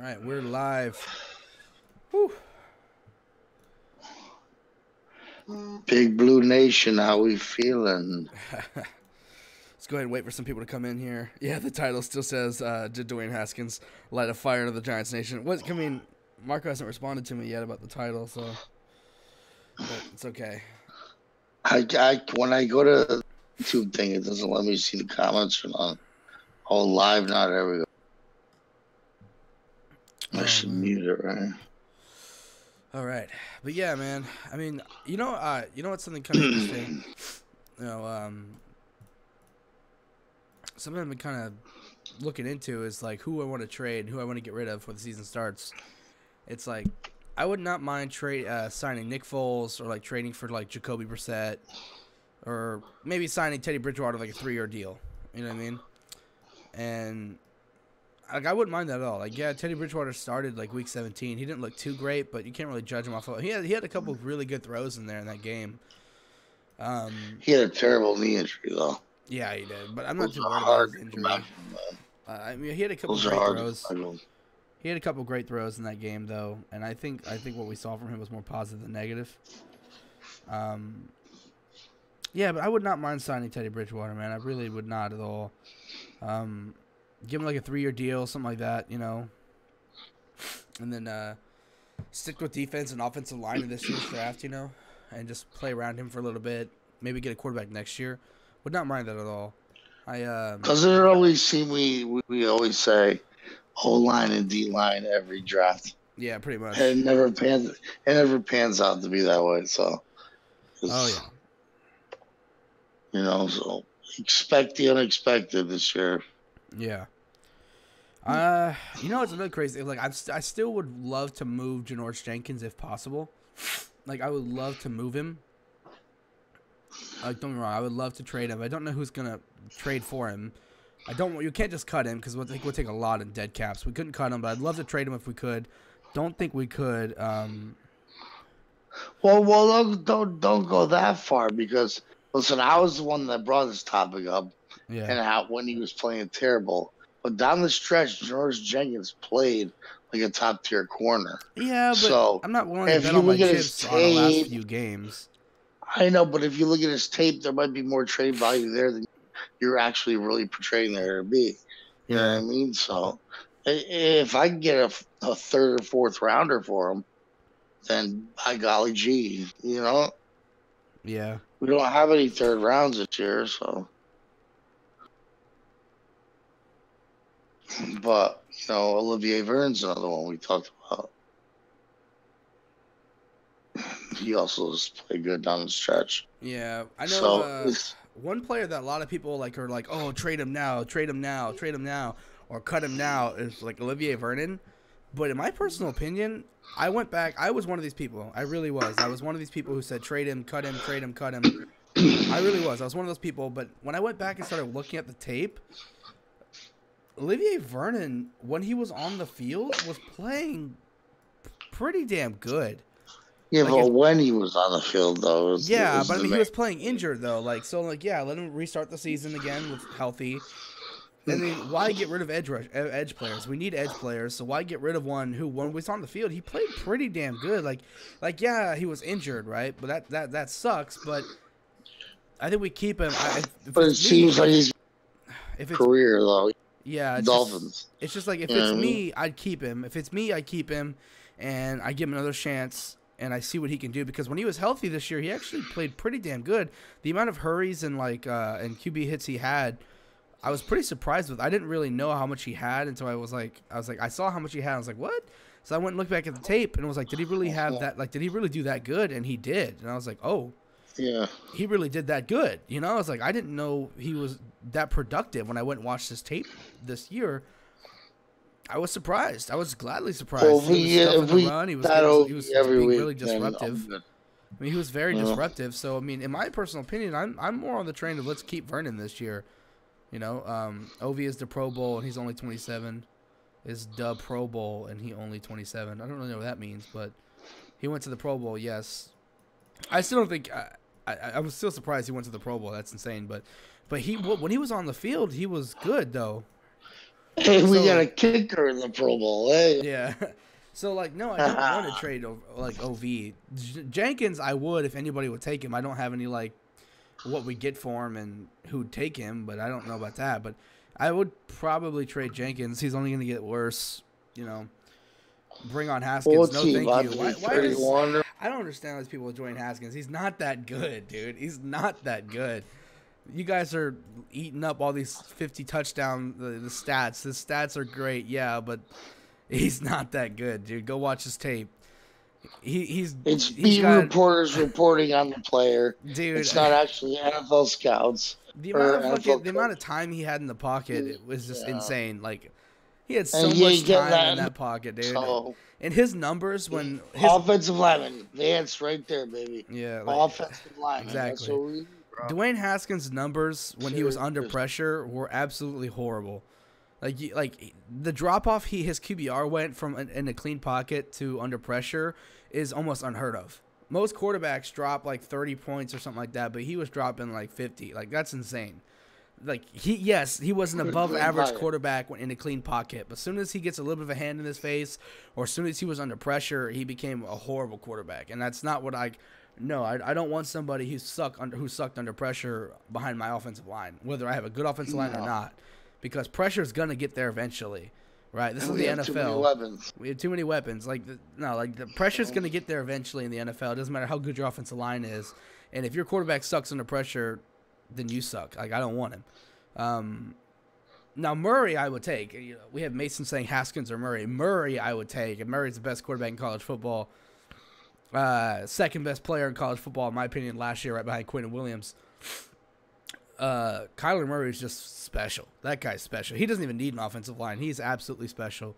All right, we're live. Whew. Big Blue Nation, how we feeling? Let's go ahead and wait for some people to come in here. Yeah, the title still says, did Dwayne Haskins light a fire to the Giants Nation? I mean, Marco hasn't responded to me yet about the title, so but it's okay. When I go to the YouTube thing, it doesn't let me see the comments or not. Oh, live now. There we go. I should mute it, right? All right, but yeah, man. I mean, you know what's something kind of interesting. Something I've been kind of looking into is like who I want to trade, who I want to get rid of before the season starts. It's like I would not mind signing Nick Foles or like trading for like Jacoby Brissett or maybe signing Teddy Bridgewater like a 3-year deal. You know what I mean? And like I wouldn't mind that at all. Like yeah, Teddy Bridgewater started like week 17. He didn't look too great, but you can't really judge him off of. He had a couple of really good throws in there in that game. He had a terrible knee injury though. Yeah, he did, but I'm not too worried about his injury. I mean, he had a couple great throws. He had a couple great throws in that game, though, and I think what we saw from him was more positive than negative. Yeah, but I would not mind signing Teddy Bridgewater, man. I really would not at all. Give him like a 3-year deal, something like that, you know, and then stick with defense and offensive line in this year's draft, you know, and just play around him for a little bit. Maybe get a quarterback next year. Would not mind that at all. Doesn't it always seem we always say O-line and D-line every draft? Yeah, pretty much. And it never pans out to be that way. So, oh yeah. You know, so expect the unexpected this year. Yeah. You know it's really crazy. Like I still would love to move Janoris Jenkins if possible. Like I would love to move him. Like, don't get me wrong, I would love to trade him. I don't know who's gonna trade for him. You can't just cut him because we'll take a lot in dead caps. We couldn't cut him, but I'd love to trade him if we could. Don't think we could. Well, don't go that far because listen, I was the one that brought this topic up, and when he was playing terrible. But down the stretch, Janoris Jenkins played like a top tier corner. Yeah, but so I'm not willing to bet on my chips on the last few games. I know, but if you look at his tape, there might be more trade value there than you're actually really portraying there to be. You know what I mean? So if I can get a third or fourth rounder for him, then by golly gee, you know? Yeah. We don't have any third rounds this year, so. But, you know, Olivier Vernon's another one we talked about. He also has played good down the stretch. Yeah, I know one player that a lot of people are like, oh, trade him now, or cut him now is like Olivier Vernon. But in my personal opinion, I went back. I was one of these people. I really was. I was one of these people who said trade him, cut him, trade him, cut him. I really was. I was one of those people. But when I went back and started looking at the tape, Olivier Vernon, when he was on the field, was playing pretty damn good. Yeah, but when he was on the field, though. Yeah, but I mean, he was playing injured, though. Let him restart the season again with healthy. And then why get rid of edge players? We need edge players, so why get rid of one who, when he was on the field, he played pretty damn good. Yeah, he was injured, right? But that sucks, but I think we keep him. But it seems like his career, though. Yeah, Dolphins. It's just like, if it's me, I'd keep him. If it's me, I'd keep him, and I give him another chance. And I see what he can do because when he was healthy this year, he actually played pretty damn good. The amount of hurries and and QB hits he had, I was pretty surprised with. I didn't really know how much he had until I saw how much he had. I was like, what? So I went and looked back at the tape and was like, did he really have that? Like, did he really do that good? And he did. And I was like, oh, yeah, he really did that good. You know, I was like, I didn't know he was that productive when I went and watched his tape this year. I was surprised. I was gladly surprised. Well, he was being really disruptive. I mean, he was very disruptive. So, I mean, in my personal opinion, I'm more on the train of let's keep Vernon this year. You know, Ovi is the Pro Bowl and he's only 27. Is the Pro Bowl and he only 27. I don't really know what that means, but he went to the Pro Bowl. Yes, I still don't think. I was still surprised he went to the Pro Bowl. That's insane. But when he was on the field, he was good though. Hey, we got So a kicker in the Pro Bowl. Hey. yeah. So like no, I don't want to trade like OV. Jenkins I would if anybody would take him. I don't have any like what we get for him and who'd take him, but I don't know about that. But I would probably trade Jenkins. He's only going to get worse, you know. Bring on Haskins. No, thank you. Why I don't understand these people with Dwayne Haskins. He's not that good, dude. He's not that good. You guys are eating up all these 50 touchdown the stats. The stats are great, yeah, but he's not that good, dude. Go watch his tape. It's beat reporters reporting on the player. Dude, it's not actually NFL scouts. The amount of time he had in the pocket, it was just insane. Like he had so much time in that pocket, dude. So, and his numbers when offensive lineman, Vance right there, baby. Yeah, offensive lineman. Exactly. Dwayne Haskins' numbers when he was under pressure were absolutely horrible. Like the drop off his QBR went from in a clean pocket to under pressure is almost unheard of. Most quarterbacks drop like 30 points or something like that, but he was dropping like 50. Like that's insane. Like he was an above average quarterback when in a clean pocket, but as soon as he gets a little bit of a hand in his face, or as soon as he was under pressure, he became a horrible quarterback. And that's not what I don't want somebody who sucked under pressure behind my offensive line, whether I have a good offensive line or not, because pressure is gonna get there eventually, right? This is the NFL. We have too many weapons. The pressure is gonna get there eventually in the NFL. It doesn't matter how good your offensive line is, and if your quarterback sucks under pressure, then you suck. Like I don't want him. Now Murray, I would take. We have Mason saying Haskins or Murray. Murray, I would take. And Murray's the best quarterback in college football. Second best player in college football, in my opinion, last year, right behind Quentin Williams. Kyler Murray is just special. That guy's special. He doesn't even need an offensive line. He's absolutely special.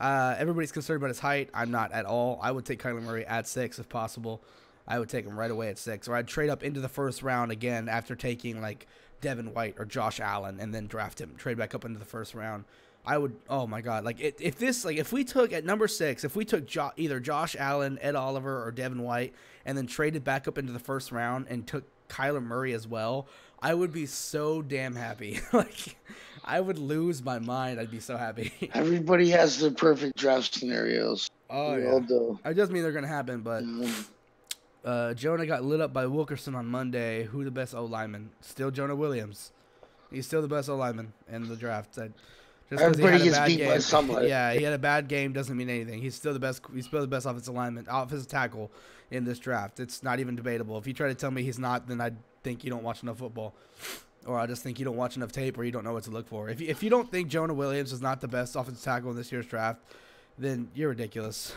Everybody's concerned about his height. I'm not at all. I would take Kyler Murray at 6 if possible. I would take him right away at 6. Or I'd trade up into the first round again after taking like Devin White or Josh Allen and then draft him. Trade back up into the first round. I would, oh my God, like if we took at number 6, if we took either Josh Allen, Ed Oliver, or Devin White, and then traded back up into the first round and took Kyler Murray as well, I would be so damn happy. Like, I would lose my mind. I'd be so happy. Everybody has their perfect draft scenarios. Oh yeah. All do. I just mean they're gonna happen, but. Jonah got lit up by Wilkerson on Monday. Who the best O-lineman? Still Jonah Williams. He's still the best O-lineman in the draft. Everybody gets beat by somebody. Yeah, he had a bad game doesn't mean anything. He's still the best. He's still the best offensive tackle in this draft. It's not even debatable. If you try to tell me he's not, then I think you don't watch enough football, or I just think you don't watch enough tape, or you don't know what to look for. If you don't think Jonah Williams is not the best offensive tackle in this year's draft, then you're ridiculous.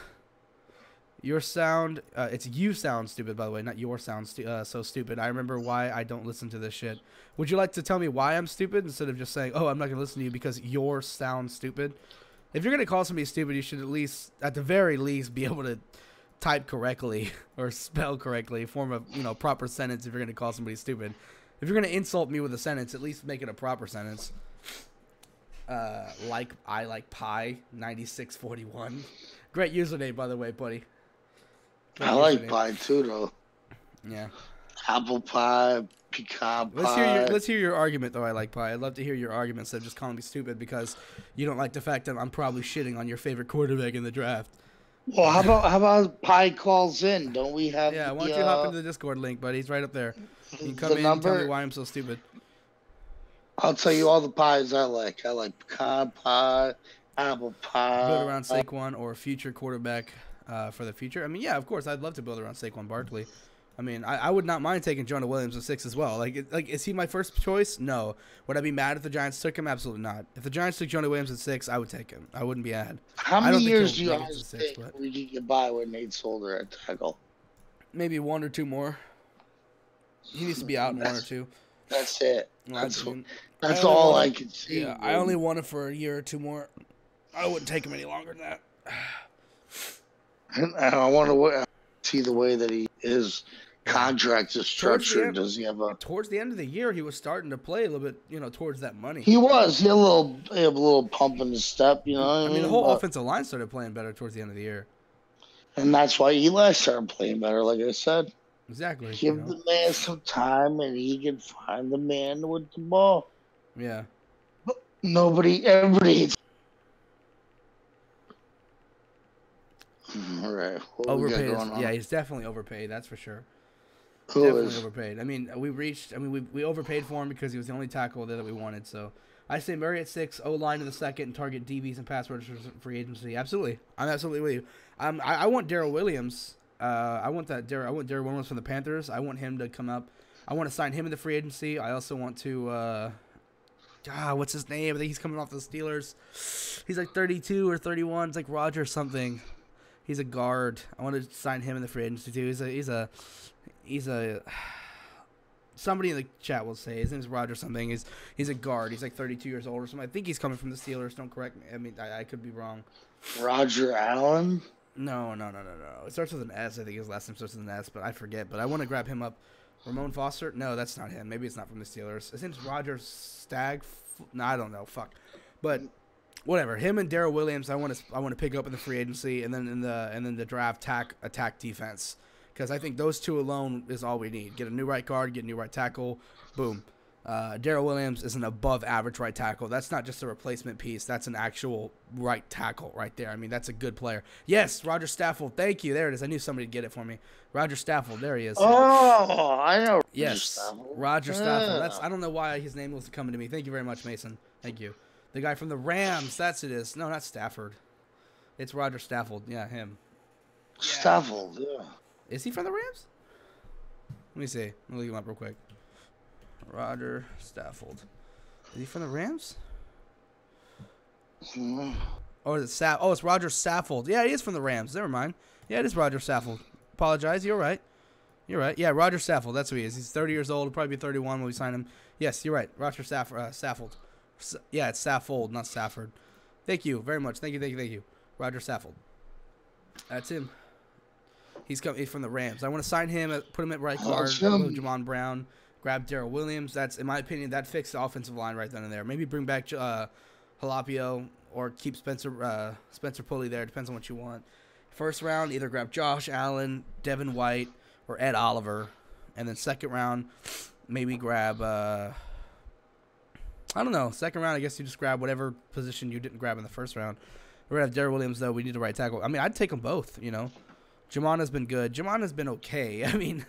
You sound stupid, by the way, not your sound so stupid. I remember why I don't listen to this shit. Would you like to tell me why I'm stupid instead of just saying, oh, I'm not going to listen to you because your sound stupid? If you're going to call somebody stupid, you should at the very least, be able to type correctly or spell correctly, form a proper sentence if you're going to call somebody stupid. If you're going to insult me with a sentence, at least make it a proper sentence. I like pie, 9641. Great username, by the way, buddy. I like pie too, though. Yeah. Apple pie, pecan pie. Let's hear your argument, though. I like pie. I'd love to hear your argument instead of just calling me stupid because you don't like the fact that I'm probably shitting on your favorite quarterback in the draft. Well, how about pie calls in? Don't we have? Yeah, why don't you hop into the Discord link, buddy? He's right up there. You can come in and tell me why I'm so stupid. I'll tell you all the pies I like. I like pecan pie, apple pie. Build around Saquon or future quarterback. For the future. I mean, yeah, of course, I'd love to build around Saquon Barkley. I mean, I would not mind taking Jonah Williams at 6 as well. Like, is he my first choice? No. Would I be mad if the Giants took him? Absolutely not. If the Giants took Jonah Williams at 6, I would take him. I wouldn't be mad. How many years do you guys think we could get by with Nate Solder at tackle? Maybe 1 or 2 more. He needs to be out in 1 or 2. That's it. That's all I can see. Yeah, I only want him for a year or 2 more. I wouldn't take him any longer than that. And I want to see the way that his contract is structured. Does he have a? Towards the end of the year, he was starting to play a little bit, towards that money. He was. He had a little pump in his step. I mean, the whole offensive line started playing better towards the end of the year. And that's why Eli started playing better. Like I said, exactly. Give the man some time, and he can find the man with the ball. Yeah. Everybody hates All right. What we got Overpaid. going on? Yeah, he's definitely overpaid. That's for sure. Who Definitely is? overpaid. I mean, we overpaid for him because he was the only tackle there that we wanted. So I say Murray at 6, O-line in the second, and target DBs and pass rushers for free agency. Absolutely. I'm absolutely with you. I want Darrell Williams. I want Darrell Williams from the Panthers. I want him to come up. I want to sign him in the free agency. I also want to what's his name? I think he's coming off the Steelers. He's like 32 or 31. It's like Roger something. He's a guard. I want to sign him in the free agency too. He's a somebody in the chat will say his name's Roger something. He's a guard. He's like 32 years old or something. I think he's coming from the Steelers. Don't correct me. I mean, I could be wrong. Roger Allen? No. It starts with an S. I think his last name starts with an S, but I forget. But I want to grab him up. Ramon Foster? No, that's not him. Maybe it's not from the Steelers. His name's Roger Stagg. No, I don't know. Fuck. But whatever. Him and Darrell Williams, I want to pick up in the free agency, and then in the draft attack defense, because I think those two alone is all we need. Get a new right guard, get a new right tackle, boom. Darrell Williams is an above average right tackle. That's not just a replacement piece. That's an actual right tackle right there. I mean, that's a good player. Yes, Roger Stafford. Thank you. There it is. I knew somebody'd get it for me. Roger Stafford. There he is. Oh, I know. Yes, Roger Stafford. I don't know why his name was coming to me. Thank you very much, Mason. Thank you. The guy from the Rams. That's it is. No, not Stafford. It's Roger Stafford. Yeah, him. Stafford, yeah. Is he from the Rams? Let me see. Let me look him up real quick. Roger Stafford. Is he from the Rams? Or is it it's Roger Stafford. Yeah, he is from the Rams. Never mind. Yeah, it is Roger Stafford. Apologize. You're right. Yeah, Roger Stafford. That's who he is. He's 30 years old. He'll probably be 31 when we sign him. Yes, you're right. Roger Stafford. Yeah, it's Stafford, not Stafford. Thank you very much. Thank you. Roger Stafford. That's him. He's from the Rams. I want to sign him, put him at right guard, move Jamon Brown, grab Darrell Williams. That's, in my opinion, that fixed the offensive line right then and there. Maybe bring back Jalapio or keep Spencer Pulley there. Depends on what you want. First round, either grab Josh Allen, Devin White, or Ed Oliver. And then second round, maybe grab, I don't know. Second round, I guess you just grab whatever position you didn't grab in the first round. We're going to have Darrell Williams, though. We need a right tackle. I mean, I'd take them both, you know. Jamon has been good. Jamon has been okay. I mean,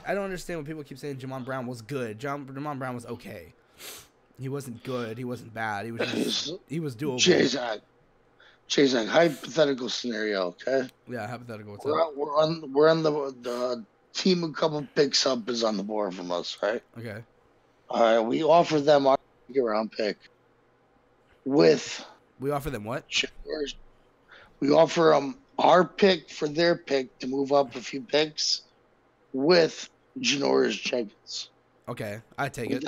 I don't understand when people keep saying Jamon Brown was good. Jamon Brown was okay. He wasn't good. He wasn't bad. He was doable. Chazak, hypothetical scenario, okay? Yeah, hypothetical. What's we're on the team a couple picks up is on the board from us, right? Okay. All right, we offer them our round pick with... We offer them what? We offer them our pick for their pick to move up a few picks with Janoris Jenkins. Okay, I take it.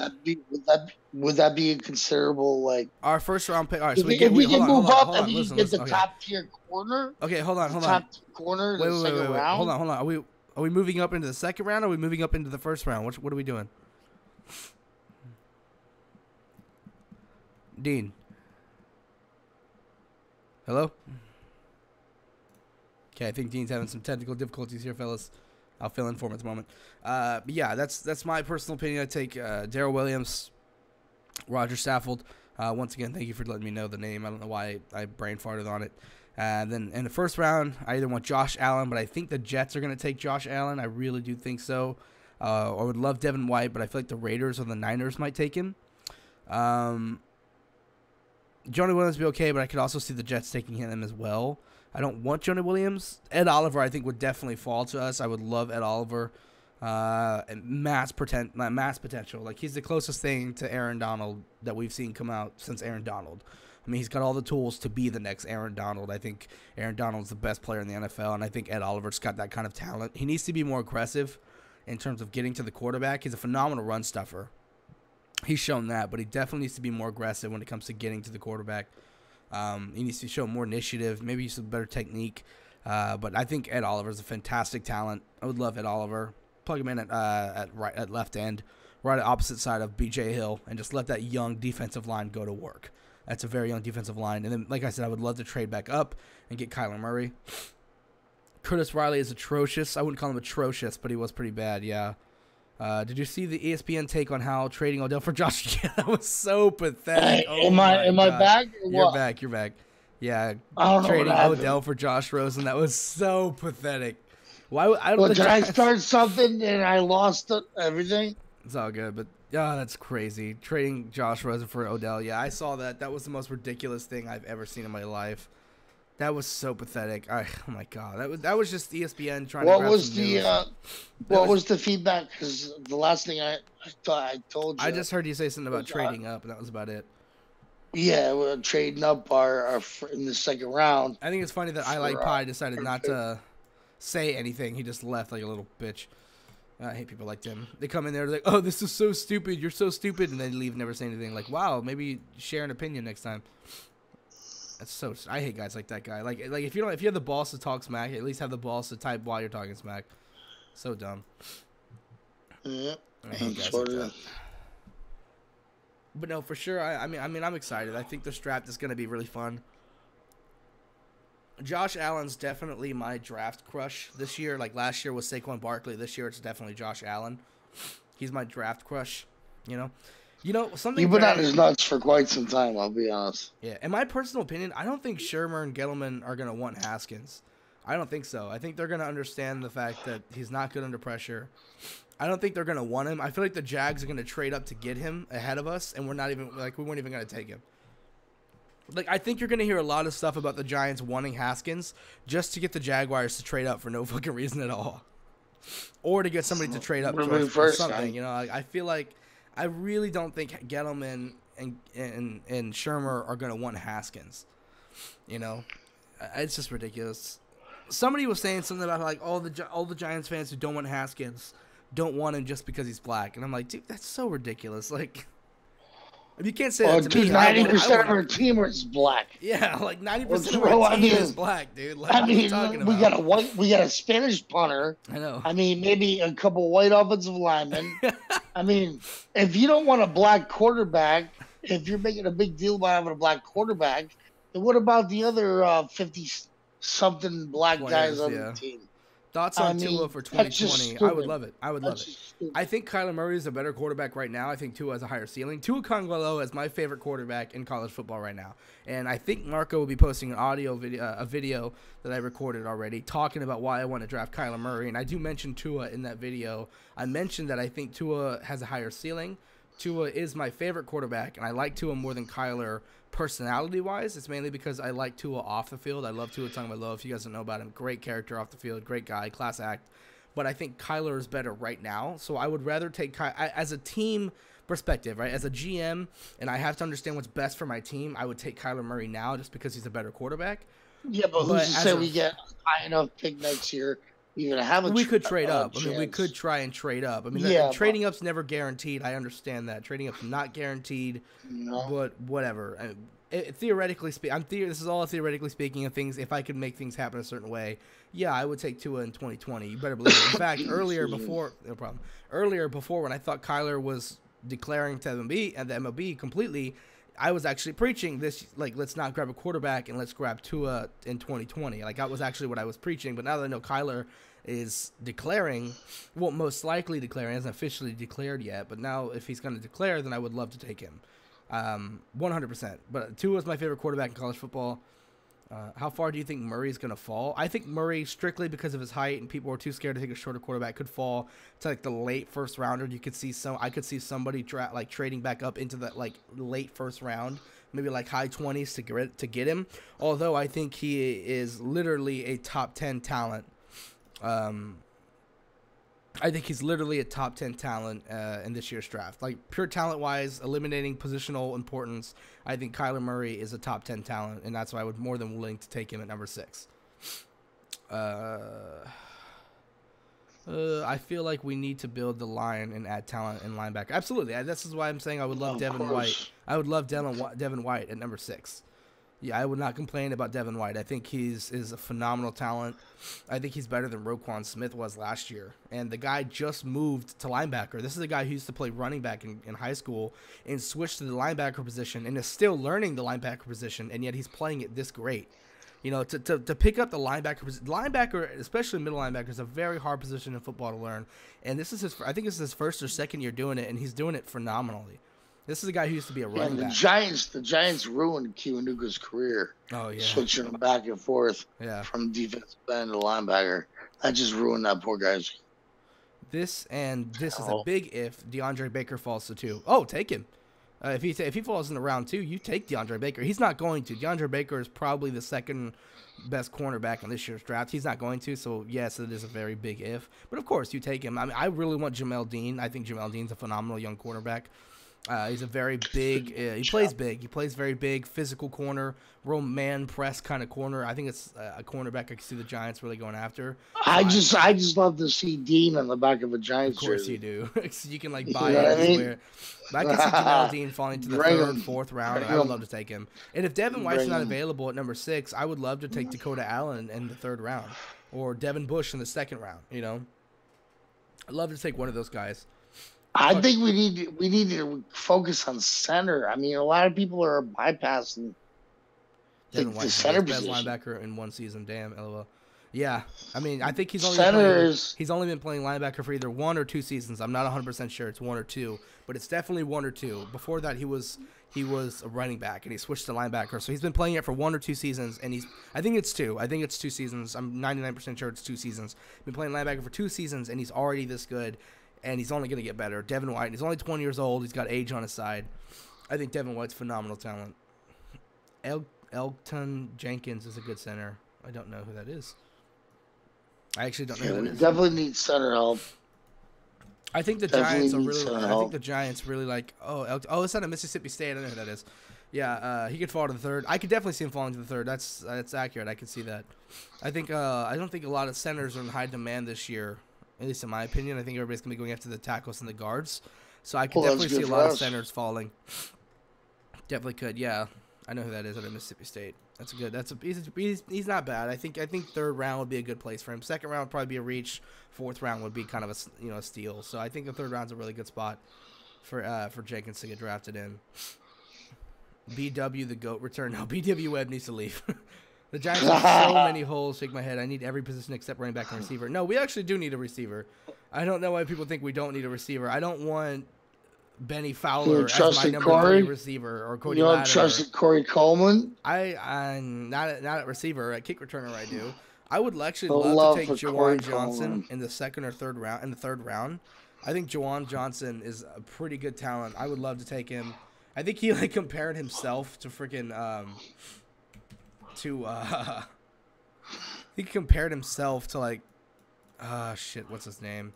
Would that be a considerable, like... Our first round pick... All right, so if we can move up and you get the top tier corner... Okay, hold on. Top tier corner in the second round... Hold on. Are we moving up into the second round or are we moving up into the first round? What are we doing? Dean. Hello? Okay, I think Dean's having some technical difficulties here, fellas. I'll fill in for him at the moment. But yeah, that's my personal opinion. I take Darrell Williams, Roger Stafford. Once again, thank you for letting me know the name. I don't know why I brain farted on it. Then in the first round, I either want Josh Allen, but I think the Jets are going to take Josh Allen. I really do think so. I would love Devin White, but I feel like the Raiders or the Niners might take him. Jonah Williams would be okay, but I could also see the Jets taking him as well. I don't want Jonah Williams. Ed Oliver, I think, would definitely fall to us. I would love Ed Oliver. And mass potential. Like, he's the closest thing to Aaron Donald that we've seen come out since Aaron Donald. I mean, he's got all the tools to be the next Aaron Donald. I think Aaron Donald's the best player in the NFL, and I think Ed Oliver's got that kind of talent. He needs to be more aggressive in terms of getting to the quarterback. He's a phenomenal run stuffer. He's shown that, but he definitely needs to be more aggressive when it comes to getting to the quarterback. He needs to show more initiative, maybe some better technique. But I think Ed Oliver's a fantastic talent. I would love Ed Oliver. Plug him in at left end, right at opposite side of B.J. Hill, and just let that young defensive line go to work. That's a very young defensive line. And then, like I said, I would love to trade back up and get Kyler Murray. Curtis Riley is atrocious. I wouldn't call him atrocious, but he was pretty bad, yeah. Did you see the ESPN take on how trading Odell for Josh? Yeah, that was so pathetic. Am I back? Or You're what? back. You're back. Yeah, I don't know what trading happened. Odell for Josh Rosen, that was so pathetic. Why would I don't Well, the did I Giants? start something and I lost everything? It's all good, but that's crazy. Trading Josh Rosen for Odell. Yeah, I saw that. That was the most ridiculous thing I've ever seen in my life. That was so pathetic. Oh my god, that was just ESPN trying to What grab was some the news. what was the feedback? Because the last thing I thought I told I you just heard you say something about was trading up, and that was about it. yeah, we're trading up in the second round I think it's funny that I Like for Pie decided for not to say anything. He just left like a little bitch. I hate people like him. They come in there like, "Oh, this is so stupid. You're so stupid," and then leave, never say anything. Like, wow, maybe share an opinion next time. That's so. I hate guys like that guy. Like if you have the balls to talk smack, at least have the balls to type while you're talking smack. So dumb. Yeah, I hate guys like that. But no, for sure. I mean, I'm excited. I think this draft is going to be really fun. Josh Allen's definitely my draft crush this year. Like last year was Saquon Barkley. This year it's definitely Josh Allen. He's my draft crush. Something. You've been on his nuts for quite some time. I'll be honest. Yeah, in my personal opinion, I don't think Shermer and Gettleman are going to want Haskins. I don't think so. I think they're going to understand the fact that he's not good under pressure. I don't think they're going to want him. I feel like the Jags are going to trade up to get him ahead of us, and we weren't even going to take him. Like, I think you're going to hear a lot of stuff about the Giants wanting Haskins just to get the Jaguars to trade up for no fucking reason at all. Or to get somebody to trade up for something. I feel like I really don't think Gettleman and Shermer are going to want Haskins. It's just ridiculous. Somebody was saying something about like all the Giants fans who don't want Haskins don't want him just because he's black, and I'm like, dude, that's so ridiculous. Like, if you can't say that to me, 90% of our team is black. Yeah, like 90% of our team is black, dude. Like, what are you talking about? we got a Spanish punter. I know. I mean, maybe a couple white offensive linemen. I mean, if you don't want a black quarterback, if you're making a big deal about having a black quarterback, then what about the other 50-something black guys on the team? Thoughts on Tua for 2020? I would love it. I think Kyler Murray is a better quarterback right now. I think Tua has a higher ceiling. Tua Tagovailoa is my favorite quarterback in college football right now. And I think Marco will be posting a video that I recorded already talking about why I want to draft Kyler Murray. And I do mention Tua in that video. I mentioned that I think Tua has a higher ceiling. Tua is my favorite quarterback, and I like Tua more than Kyler personality-wise. It's mainly because I like Tua off the field. I love Tua Tagovailoa. If you guys don't know about him, great character off the field, great guy, class act. But I think Kyler is better right now, so I would rather take as a team perspective, right? As a GM, and I have to understand what's best for my team, I would take Kyler Murray now just because he's a better quarterback. Yeah, but who's to say we get high enough pick next year? We could trade up. I mean, we could try and trade up. I mean, trading up's never guaranteed. I understand that. Trading up's not guaranteed, but whatever. Theoretically speaking, this is all theoretically speaking of things. If I could make things happen a certain way, yeah, I would take Tua in 2020. You better believe it. In fact, earlier before when I thought Kyler was declaring to the MLB completely, I was actually preaching this, like, let's not grab a quarterback and let's grab Tua in 2020. Like, that was actually what I was preaching. But now that I know Kyler is declaring, well, most likely declaring, hasn't officially declared yet. But now if he's going to declare, then I would love to take him. 100%. But Tua is my favorite quarterback in college football. How far do you think Murray's going to fall? I think Murray, strictly because of his height and people are too scared to take a shorter quarterback, could fall to like the late first rounder. I could see somebody trading back up into the like late first round, maybe like high 20s to get him. Although I think he is literally a top 10 talent. I think he's literally a top 10 talent in this year's draft. Like, pure talent-wise, eliminating positional importance, I think Kyler Murray is a top 10 talent, and that's why I would more than willing to take him at number 6. I feel like we need to build the line and add talent in linebacker. Absolutely. This is why I'm saying I would love Devin White. I would love Devin White at number 6. Yeah, I would not complain about Devin White. I think he's a phenomenal talent. I think he's better than Roquan Smith was last year. And the guy just moved to linebacker. This is a guy who used to play running back in high school and switched to the linebacker position and is still learning the linebacker position, and yet he's playing it this great. You know, to pick up the linebacker, especially middle linebacker, is a very hard position in football to learn. And I think this is his first or second year doing it, and he's doing it phenomenally. This is a guy who used to be a Yeah, running the back. Giants ruined Kiwanuka's career. Oh yeah, Switching him back and forth yeah. from defensive end to linebacker. That just ruined that poor guy's. This is a Oh, big if DeAndre Baker falls to 2. Oh, take him. If he falls in the round 2, you take DeAndre Baker. He's not going to. DeAndre Baker is probably the second best cornerback in this year's draft. He's not going to, so yes, it is a very big if. But of course, you take him. I mean, I really want Jamel Dean. I think Jamel Dean's a phenomenal young cornerback. He's a very big. He plays big. He plays very big, physical corner, real man press kind of corner. I think it's a cornerback I can see the Giants really going after. I just love to see Dean on the back of a Giants Of course jersey. you do. So you can like You buy know it what I mean? anywhere. But I can see Jamel Dean falling to the Bring third, him. fourth round. Bring I would him. love to take him. And if Devin White's Bring not him. available at number 6, I would love to take Dakota Allen in the third round, or Devin Bush in the second round. You know, I'd love to take one of those guys. I think we need to focus on center. I mean, a lot of people are bypassing Devin the White's center best position. linebacker in one season. Damn, LOL. Yeah, I mean, I think he's only been playing linebacker for either 1 or 2 seasons. I'm not 100% sure it's 1 or 2, but it's definitely 1 or 2. Before that, he was a running back and he switched to linebacker. So he's been playing it for 1 or 2 seasons, and I think it's 2. I think it's 2 seasons. I'm 99% sure it's 2 seasons. Been playing linebacker for 2 seasons, and he's already this good, and he's only going to get better. Devin White, he's only 20 years old. He's got age on his side. I think Devin White's phenomenal talent. Elton Jenkins is a good center. I don't know who that is. I actually don't know who that is. Definitely need center help. I think the Definitely Giants are need really. center I help. think the Giants really like. Oh, it's out of Mississippi State. I don't know who that is. Yeah, he could fall to the third. I could definitely see him falling to the third. That's accurate. I can see that. I think. I don't think a lot of centers are in high demand this year, at least in my opinion. I think everybody's gonna be going after the tackles and the guards. So I could definitely see a lot of centers falling. Definitely could. Yeah, I know who that is out of Mississippi State. That's good. He's not bad. I think third round would be a good place for him. Second round would probably be a reach. Fourth round would be kind of a steal. So I think the third round's a really good spot for Jenkins to get drafted in. BW the GOAT return. No, BW Webb needs to leave. The Giants have so many holes. Shake my head. I need every position except running back and receiver. No, we actually do need a receiver. I don't know why people think we don't need a receiver. I don't want Benny Fowler as my number 3 receiver, or Cody Latimer. You don't trust Corey Coleman? I'm not at receiver. At kick returner, I do. I would actually love to take Juwan Johnson in the second or third round. In the third round, I think Juwan Johnson is a pretty good talent. I would love to take him. I think he compared himself to freaking he compared himself to what's his name?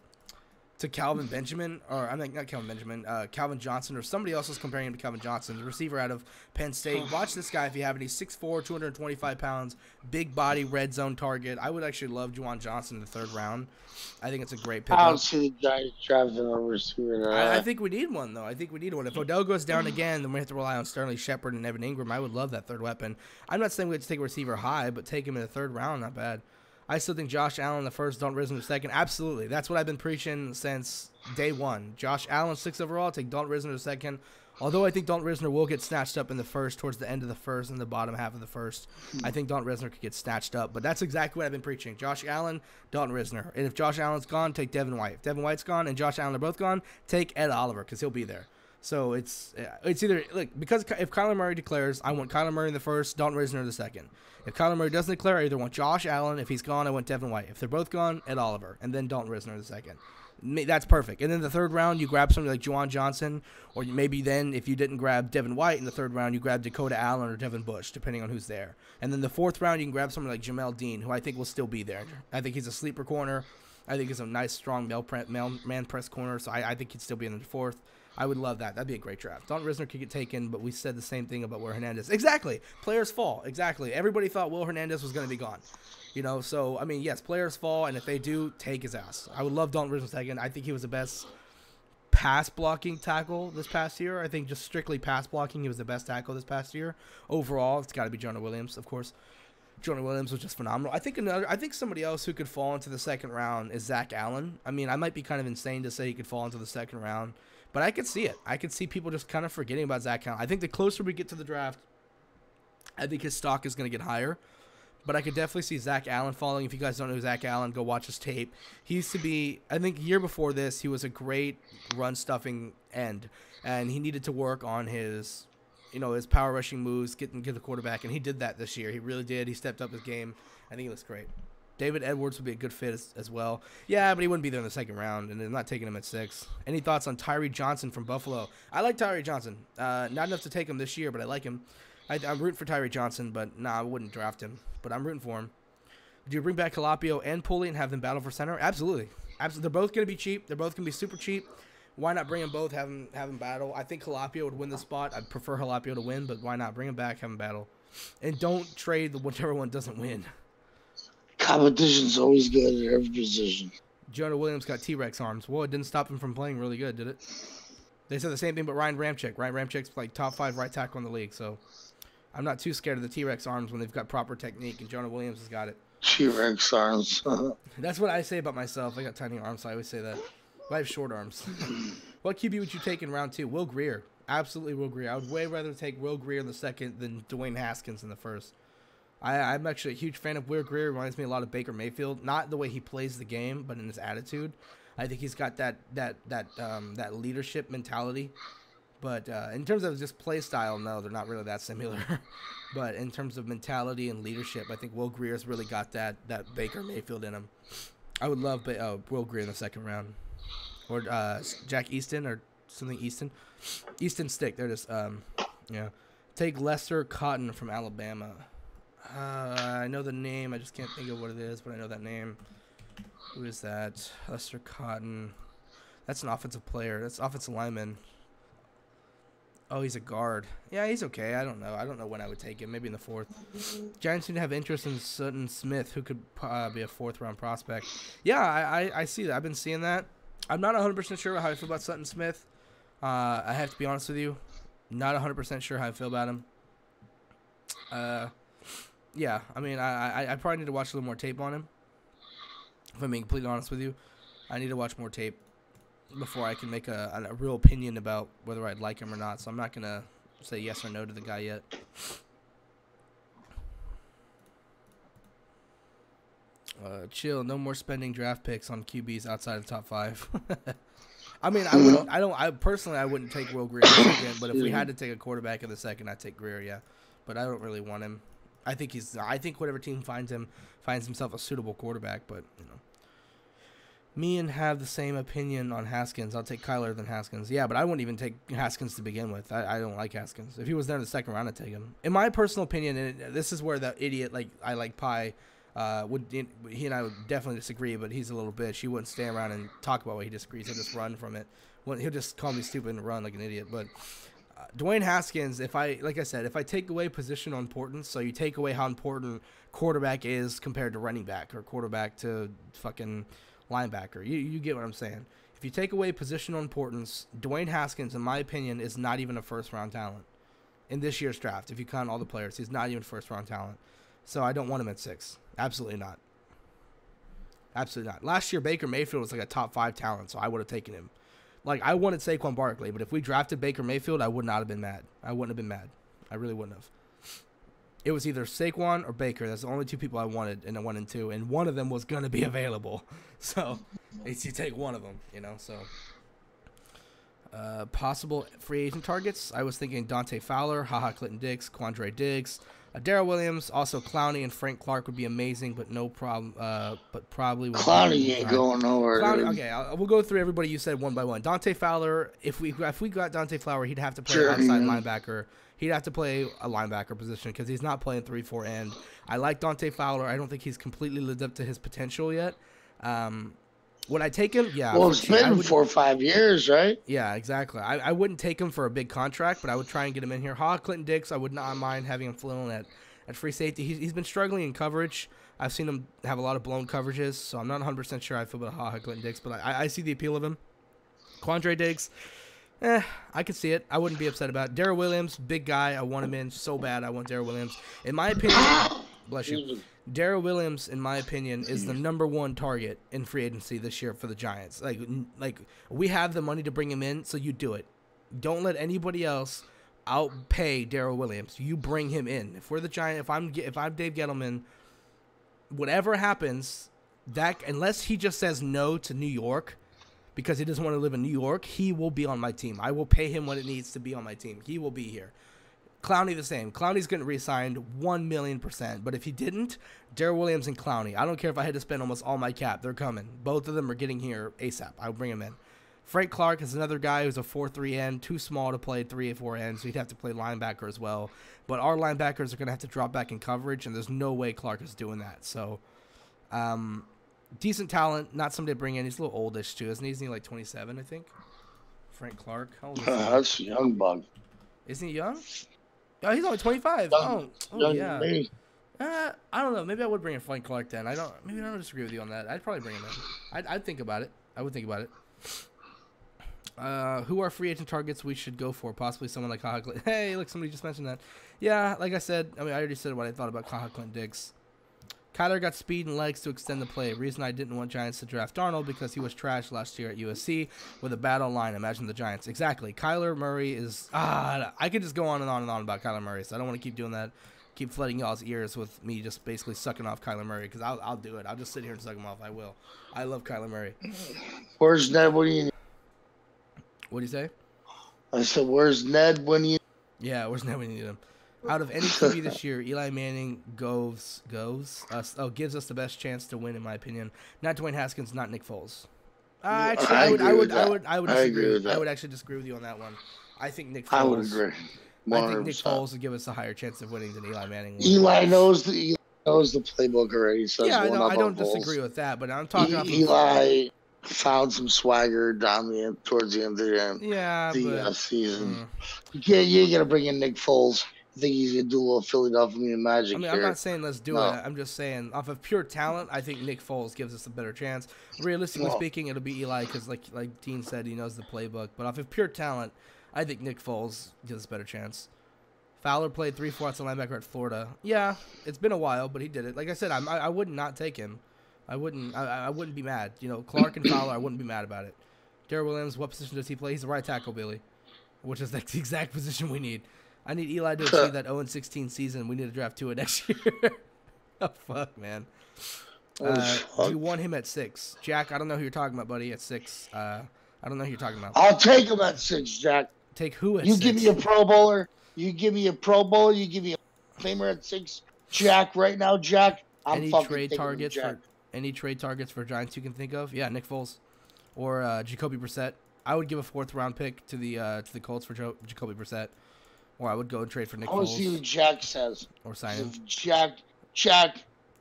To Calvin Benjamin, or I'm not Calvin Benjamin, Calvin Johnson, or somebody else was comparing him to Calvin Johnson, the receiver out of Penn State. Watch this guy if you haven't. He's 6'4", 225 pounds, big body, red zone target. I would actually love Juwan Johnson in the third round. I think it's a great pickup. I don't see the Giants drafting a receiver. I think we need one, though. If Odell goes down again, then we have to rely on Sterling Shepard and Evan Ingram. I would love that third weapon. I'm not saying we have to take a receiver high, but take him in the third round, not bad. I still think Josh Allen the first, Dalton Risner the second. Absolutely. That's what I've been preaching since day one. Josh Allen 6 overall, take Dalton Risner the second. Although I think Dalton Risner will get snatched up in the first, towards the end of the first and the bottom half of the first. I think Dalton Risner could get snatched up. But that's exactly what I've been preaching. Josh Allen, Dalton Risner. And if Josh Allen's gone, take Devin White. If Devin White's gone and Josh Allen are both gone, take Ed Oliver because he'll be there. So it's either, because if Kyler Murray declares, I want Kyler Murray in the first, Dalton Risner in the second. If Kyler Murray doesn't declare, I either want Josh Allen. If he's gone, I want Devin White. If they're both gone, Ed Oliver. And then Dalton Risner in the second. That's perfect. And then the third round, you grab somebody like Juwan Johnson, or maybe then if you didn't grab Devin White in the third round, you grab Dakota Allen or Devin Bush, depending on who's there. And then the fourth round, you can grab somebody like Jamel Dean, who I think will still be there. I think he's a sleeper corner. I think he's a nice, strong man press corner, so I think he'd still be in the fourth. I would love that. That'd be a great draft. Dalton Risner could get taken, but we said the same thing about Will Hernandez. Exactly. Players fall. Exactly. Everybody thought Will Hernandez was going to be gone. So, I mean, yes, players fall, and if they do, take his ass. I would love Dalton Risner second. I think he was the best pass-blocking tackle this past year. I think just strictly pass-blocking, he was the best tackle this past year. Overall, it's got to be Jonah Williams, of course. Jonah Williams was just phenomenal. I think somebody else who could fall into the second round is Zach Allen. I mean, I might be kind of insane to say he could fall into the second round, but I could see it. I could see people just kind of forgetting about Zach Allen. I think the closer we get to the draft, I think his stock is going to get higher But I could definitely see Zach Allen falling. If you guys don't know Zach Allen, go watch his tape. He used to be, I think, year before this, he was a great run-stuffing end. And he needed to work on his, his power rushing moves, get the quarterback. And he did that this year. He really did. He stepped up his game. I think he looks great. David Edwards would be a good fit as well. Yeah, but he wouldn't be there in the second round, and they're not taking him at 6. Any thoughts on Tyree Johnson from Buffalo? I like Tyree Johnson. Not enough to take him this year, but I like him. I'm rooting for Tyree Johnson, but I wouldn't draft him. But I'm rooting for him. Do you bring back Calapio and Pulley and have them battle for center? Absolutely. They're both going to be cheap. They're both going to be super cheap. Why not bring them both, have them battle? I think Calapio would win the spot. I'd prefer Calapio to win, but why not? Bring them back, have them battle. And don't trade whichever one doesn't win. Competition's always good at every position. Jonah Williams got T-Rex arms. Well, it didn't stop him from playing really good, did it? They said the same thing about Ryan Ramczyk. Ryan Ramczyk's like top 5 right tackle in the league, so I'm not too scared of the T-Rex arms when they've got proper technique, and Jonah Williams has got it. T-Rex arms. That's what I say about myself. I got tiny arms, so I always say that. But I have short arms. What QB would you take in round 2? Will Grier. Absolutely Will Grier. I would way rather take Will Grier in the second than Dwayne Haskins in the first. I'm actually a huge fan of Will Grier. Reminds me a lot of Baker Mayfield. Not the way he plays the game, but in his attitude. I think he's got that leadership mentality. But in terms of just play style, no, they're not really that similar. But in terms of mentality and leadership, I think Will Grier's really got that Baker Mayfield in him. I would love Will Grier in the second round. Or Jack Easton or something Easton. Easton Stick, there it is. Yeah. Take Lester Cotton from Alabama. I know the name. I just can't think of what it is, but I know that name. Who is that? Lester Cotton. That's an offensive player. That's offensive lineman. Oh, he's a guard. Yeah, he's okay. I don't know. I don't know when I would take him. Maybe in the 4th. Giants seem to have interest in Sutton Smith, who could be a 4th-round prospect. Yeah, I see that. I've been seeing that. I'm not 100% sure how I feel about Sutton Smith. I have to be honest with you. Not 100% sure how I feel about him. Yeah, I mean, I probably need to watch a little more tape on him. If I'm being completely honest with you, I need to watch more tape before I can make a real opinion about whether I'd like him or not. So I'm not going to say yes or no to the guy yet. Chill, no more spending draft picks on QBs outside of the top 5. I mean, I personally wouldn't take Will Grier in the second, but if we had to take a quarterback in the second, I'd take Grier, yeah. But I don't really want him. I think whatever team finds himself a suitable quarterback, but me and have the same opinion on Haskins. I'll take Kyler than Haskins. Yeah, but I wouldn't even take Haskins to begin with. I don't like Haskins. If he was there in the second round, I'd take him. In my personal opinion, and this is where the idiot I like Pie he and I would definitely disagree, but he's a little bitch. He wouldn't stay around and talk about what he disagrees. He'll just run from it. He'll just call me stupid and run like an idiot. But Dwayne Haskins, like I said, if I take away positional importance, so you take away how important quarterback is compared to running back or quarterback to fucking linebacker, you get what I'm saying. If you take away positional importance, Dwayne Haskins, in my opinion, is not even a first-round talent in this year's draft. If you count all the players, he's not even first-round talent. So I don't want him at 6. Absolutely not. Absolutely not. Last year, Baker Mayfield was like a top 5 talent, so I would have taken him. Like, I wanted Saquon Barkley, but if we drafted Baker Mayfield, I would not have been mad. I wouldn't have been mad. I really wouldn't have. It was either Saquon or Baker. That's the only 2 people I wanted in a 1 and 2, and one of them was going to be available. So, you take one of them, so. Possible free agent targets. I was thinking Dante Fowler, Clinton Dix, Quandre Diggs, Darrell Williams, also Clowney and Frank Clark would be amazing, but no problem. But probably Clowney ain't going nowhere. Okay, we'll go through everybody you said one by one. Dante Fowler, if we got Dante Fowler, he'd have to play outside linebacker. He'd have to play a linebacker position because he's not playing 3-4 end. I like Dante Fowler. I don't think he's completely lived up to his potential yet. Would I take him? Yeah. Well, it's been 4 or 5 years, right? Yeah, exactly. I wouldn't take him for a big contract, but I would try and get him in here. Clinton Dix, I would not mind having him flown at free safety. He's been struggling in coverage. I've seen him have a lot of blown coverages, so I'm not 100% sure I feel about Clinton Dix, but I see the appeal of him. Quandre Diggs, I could see it. I wouldn't be upset about it. Darrell Williams, big guy. I want him in so bad. I want Darrell Williams. In my opinion, bless you. Darrell Williams, in my opinion, is the #1 target in free agency this year for the Giants. Like we have the money to bring him in, so you do it. Don't let anybody else outpay Darrell Williams. You bring him in. If we're the Giants, if I'm Dave Gettleman, whatever happens, that unless he just says no to New York because he doesn't want to live in New York, he will be on my team. I will pay him what it needs to be on my team. He will be here. Clowney the same. Clowney's getting re-signed 1,000,000%. But if he didn't, Darrell Williams and Clowney. I don't care if I had to spend almost all my cap. They're coming. Both of them are getting here ASAP. I'll bring them in. Frank Clark is another guy who's a 4-3 end, too small to play 3-4 end, so he'd have to play linebacker as well. But our linebackers are going to have to drop back in coverage, and there's no way Clark is doing that. So, decent talent, not somebody to bring in. He's a little oldish, too, isn't he? Isn't he like 27, I think? Frank Clark. How old is he? That's a young bug. Isn't he young? Oh, he's only 25. Young Yeah. me. I don't know. Maybe I would bring in Frank Clark then. Maybe I don't disagree with you on that. I'd probably bring him in. I'd think about it. I would think about it. Who are free agent targets we should go for? Possibly someone like Caja Clinton. Hey, look, somebody just mentioned that. Yeah, like I said, I already said what I thought about Caja Clinton Diggs. Kyler got speed and legs to extend the play. Reason I didn't want Giants to draft Darnold because he was trash last year at USC with a bad line. Imagine the Giants. Exactly. Kyler Murray is... I could just go on and on and on about Kyler Murray, so I don't want to keep doing that. Keep flooding y'all's ears with me just basically sucking off Kyler Murray because I'll do it. I'll just sit here and suck him off. I will. I love Kyler Murray. Where's Ned when you... What do you say? I said, where's Ned when you... Yeah, where's Ned when you need him? Out of any QB this year, Eli Manning gives us the best chance to win, in my opinion. Not Dwayne Haskins, not Nick Foles. Actually, I would disagree. I would actually disagree with you on that one. I think Nick Foles. I would agree. 100%. I think Nick Foles would give us a higher chance of winning than Eli Manning would. Eli knows the playbook already. So yeah, I don't disagree with that, but I'm talking about Eli found some swagger towards the end of the season. You ain't gonna bring in Nick Foles. I think he's gonna do a little Philadelphia magic. I'm not saying let's do it. I'm just saying off of pure talent, I think Nick Foles gives us a better chance. Realistically speaking, it'll be Eli because, like Dean said, he knows the playbook. But off of pure talent, I think Nick Foles gives us a better chance. Fowler played 3-4 outside linebacker at Florida. Yeah, it's been a while, but he did it. Like I said, I would not take him. I wouldn't be mad. Clark and Fowler, I wouldn't be mad about it. Darrell Williams, what position does he play? He's a right tackle, Billy, which is the exact position we need. I need Eli to achieve that 0-16 season. We need to draft Tua next year. Oh, fuck, man. Do you want him at 6? Jack, I don't know who you're talking about, buddy, at 6. I don't know who you're talking about. I'll take him at 6, Jack. Take who at 6? You give me a Pro Bowler. You give me a Pro Bowler. You give me a Famer at 6. Jack, right now, Jack, I'm any fucking trade targets Jack. Any trade targets for Giants you can think of? Yeah, Nick Foles or Jacoby Brissett. I would give a 4th-round pick to the Colts for Jacoby Brissett. Or I would go and trade for Nick Foles. I want to see what Jack says. Or sign him. Jack,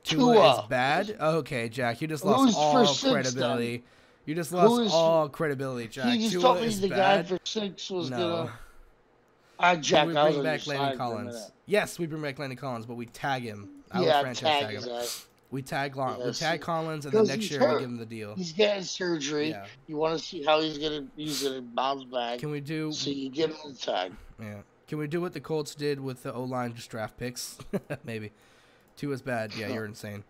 Tua is bad? Okay, Jack, you just lost all credibility. Then? You just lost all credibility, Jack. He just told me the guy for 6 was going to... Jack, we bring back Landon Collins. Yes, we bring back Landon Collins, but we tag him. I would franchise tag him. We tag Collins, and then next year we give him the deal. He's getting surgery. Yeah. You want to see how he's gonna bounce back. Can we do? So you give him the tag. Yeah. Can we do what the Colts did with the O-line, just draft picks? Maybe. 2 is bad. Yeah, you're insane.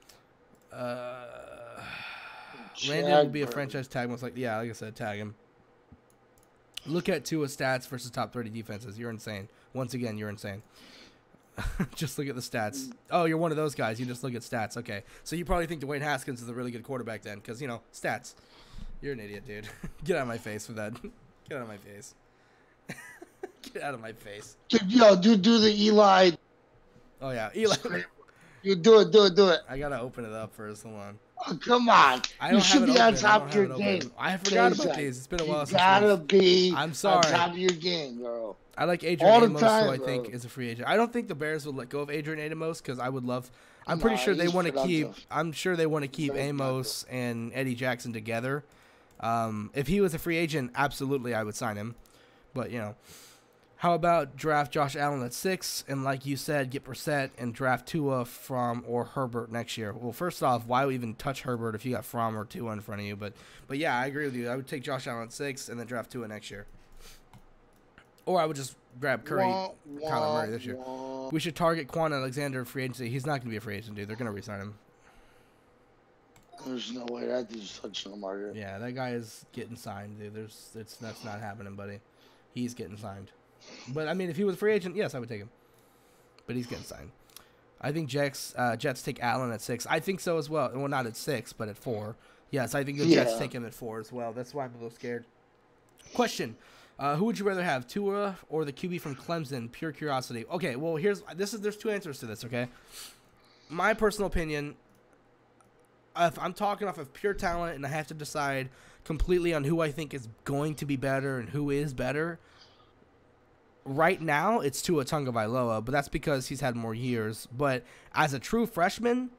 Landon will be a franchise tag. Like I said, tag him. Look at Tua's stats versus top 30 defenses. You're insane. Once again, you're insane. Just look at the stats. Oh, you're one of those guys. You just look at stats. Okay. So you probably think Dwayne Haskins is a really good quarterback then because, stats. You're an idiot, dude. Get out of my face with that. Get out of my face. Get out of my face. Do the Eli. Oh, yeah. Eli. You do it. I got to open it up first. Hold on. Oh, come on. You should be on top of your game. I forgot about these. It's been a while since. You gotta be on top of your game, bro. I like Adrian Amos, who I think is a free agent. I don't think the Bears would let go of Adrian Amos because I would love. I'm pretty sure they want to keep. I'm sure they want to keep Amos and Eddie Jackson together. If he was a free agent, absolutely I would sign him. But how about draft Josh Allen at 6 and, like you said, get Brissett and draft Tua or Herbert next year? Well, first off, why even touch Herbert if you got Fromm or Tua in front of you? But yeah, I agree with you. I would take Josh Allen at 6 and then draft Tua next year. Or I would just grab Kyler Murray this year. We should target Quan Alexander free agency. He's not going to be a free agent, dude. They're going to re-sign him. There's no way that dude's touching the market. Yeah, that guy is getting signed, dude. That's not happening, buddy. He's getting signed. But, I mean, if he was a free agent, yes, I would take him. But he's getting signed. I think Jets take Allen at 6. I think so as well. Well, not at 6, but at 4. Yes, I think the Jets take him at 4 as well. That's why I'm a little scared. Question. Who would you rather have, Tua or the QB from Clemson? Pure curiosity. Okay, well, there's 2 answers to this, okay? My personal opinion, if I'm talking off of pure talent and I have to decide completely on who I think is going to be better and who is better, right now it's Tua Tagovailoa, but that's because he's had more years. But as a true freshman,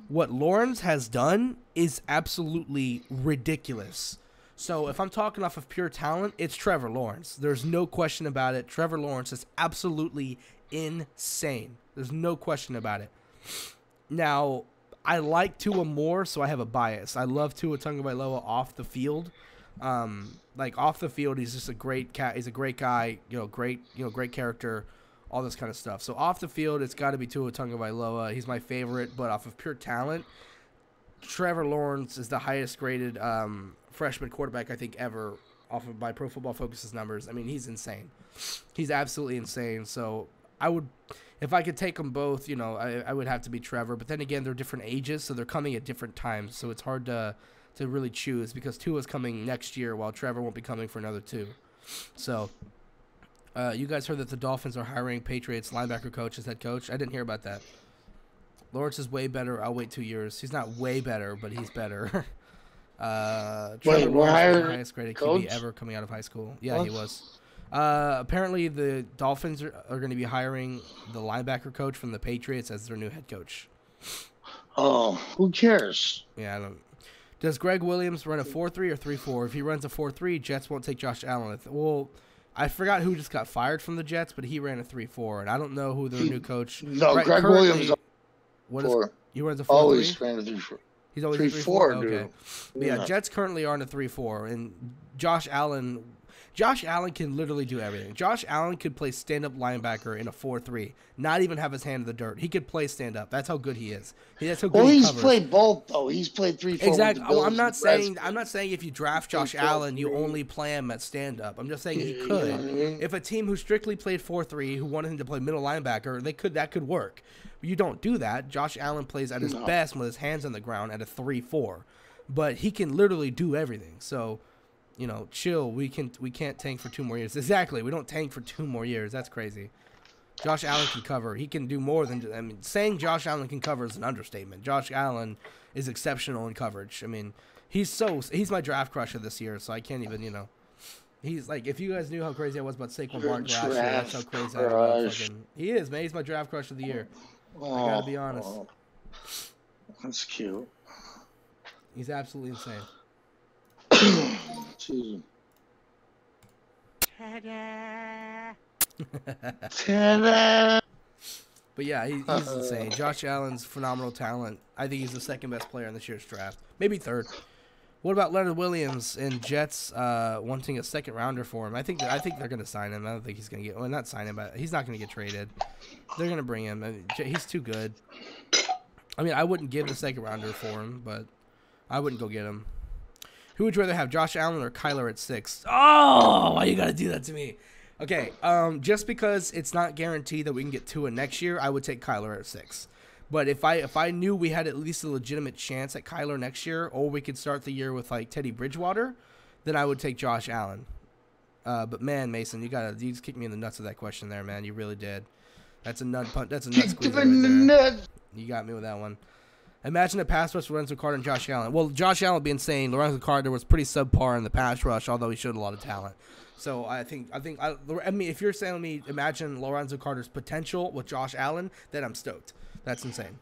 what Lawrence has done is absolutely ridiculous. So if I'm talking off of pure talent, it's Trevor Lawrence. There's no question about it. Trevor Lawrence is absolutely insane. There's no question about it. Now, I like Tua more, so I have a bias. I love Tua Tagovailoa off the field. Off the field, he's just a great cat. He's a great guy. Great character, all this kind of stuff. So off the field, it's got to be Tua Tagovailoa. He's my favorite, but off of pure talent, Trevor Lawrence is the highest graded freshman quarterback I think ever off of by Pro Football Focus's numbers. I mean, he's insane. He's absolutely insane. So I would, if I could take them both, I would have to be Trevor. But then again, they're different ages, so they're coming at different times. So it's hard to really choose because Tua's coming next year while Trevor won't be coming for another 2. So you guys heard that the Dolphins are hiring Patriots linebacker coach as head coach? I didn't hear about that. Lawrence is way better. I'll wait 2 years. He's not way better, but he's better. Trevor Lawrence is the highest graded QB ever coming out of high school. Yeah, he was. Apparently, the Dolphins are going to be hiring the linebacker coach from the Patriots as their new head coach. Oh, who cares? Yeah, I don't. Does Greg Williams run a 4-3 or 3-4? If he runs a 4-3, Jets won't take Josh Allen. Well, I forgot who just got fired from the Jets, but he ran a 3-4, and I don't know who their new coach. No, Greg Williams. He runs a 4-3. Always ran a 3-4. He's always 3-4, okay. dude. But yeah, Jets currently are on a 3-4, and Josh Allen can literally do everything. Josh Allen could play stand-up linebacker in a 4-3, not even have his hand in the dirt. He could play stand-up. That's how good he is. That's how good he's played both though. He's played 3-4. Exactly. I'm not saying if you draft Josh Allen, you only play him at stand-up. I'm just saying he could. If a team who strictly played 4-3, who wanted him to play middle linebacker, that could work. But you don't do that. Josh Allen plays at his best with his hands on the ground at a 3-4, but he can literally do everything. So, chill. We can't tank for 2 more years. Exactly. We don't tank for 2 more years. That's crazy. Josh Allen can cover. He can do more than. Saying Josh Allen can cover is an understatement. Josh Allen is exceptional in coverage. I mean, he's my draft crush of this year. So I can't even. He's like, if you guys knew how crazy I was about Saquon Barkley last year, that's how crazy I was. He is, man. He's my draft crush of the year. I gotta be honest. That's cute. He's absolutely insane. Jeez. Ta-da! But yeah, he's insane. Josh Allen's phenomenal talent. I think he's the second best player in this year's draft. Maybe third. What about Leonard Williams and Jets wanting a second rounder for him? I think they're going to sign him. I don't think he's going to get. Well, not sign him, but he's not going to get traded. They're going to bring him. I mean, he's too good. I mean, I wouldn't give the second rounder for him, but I wouldn't go get him. Who would you rather have, Josh Allen or Kyler at 6? Oh, why you got to do that to me? Okay, just because it's not guaranteed that we can get Tua next year, I would take Kyler at 6. But if I knew we had at least a legitimate chance at Kyler next year, or we could start the year with like Teddy Bridgewater, then I would take Josh Allen. But man, Mason, you just kicked me in the nuts with that question there, man. You really did. That's a nut punch. That's a nut squeezer right there. You got me with that one. Imagine a pass rush with Lorenzo Carter and Josh Allen. Well, Josh Allen would be insane. Lorenzo Carter was pretty subpar in the pass rush, although he showed a lot of talent. So I mean, if you're telling me imagine Lorenzo Carter's potential with Josh Allen, then I'm stoked. That's insane.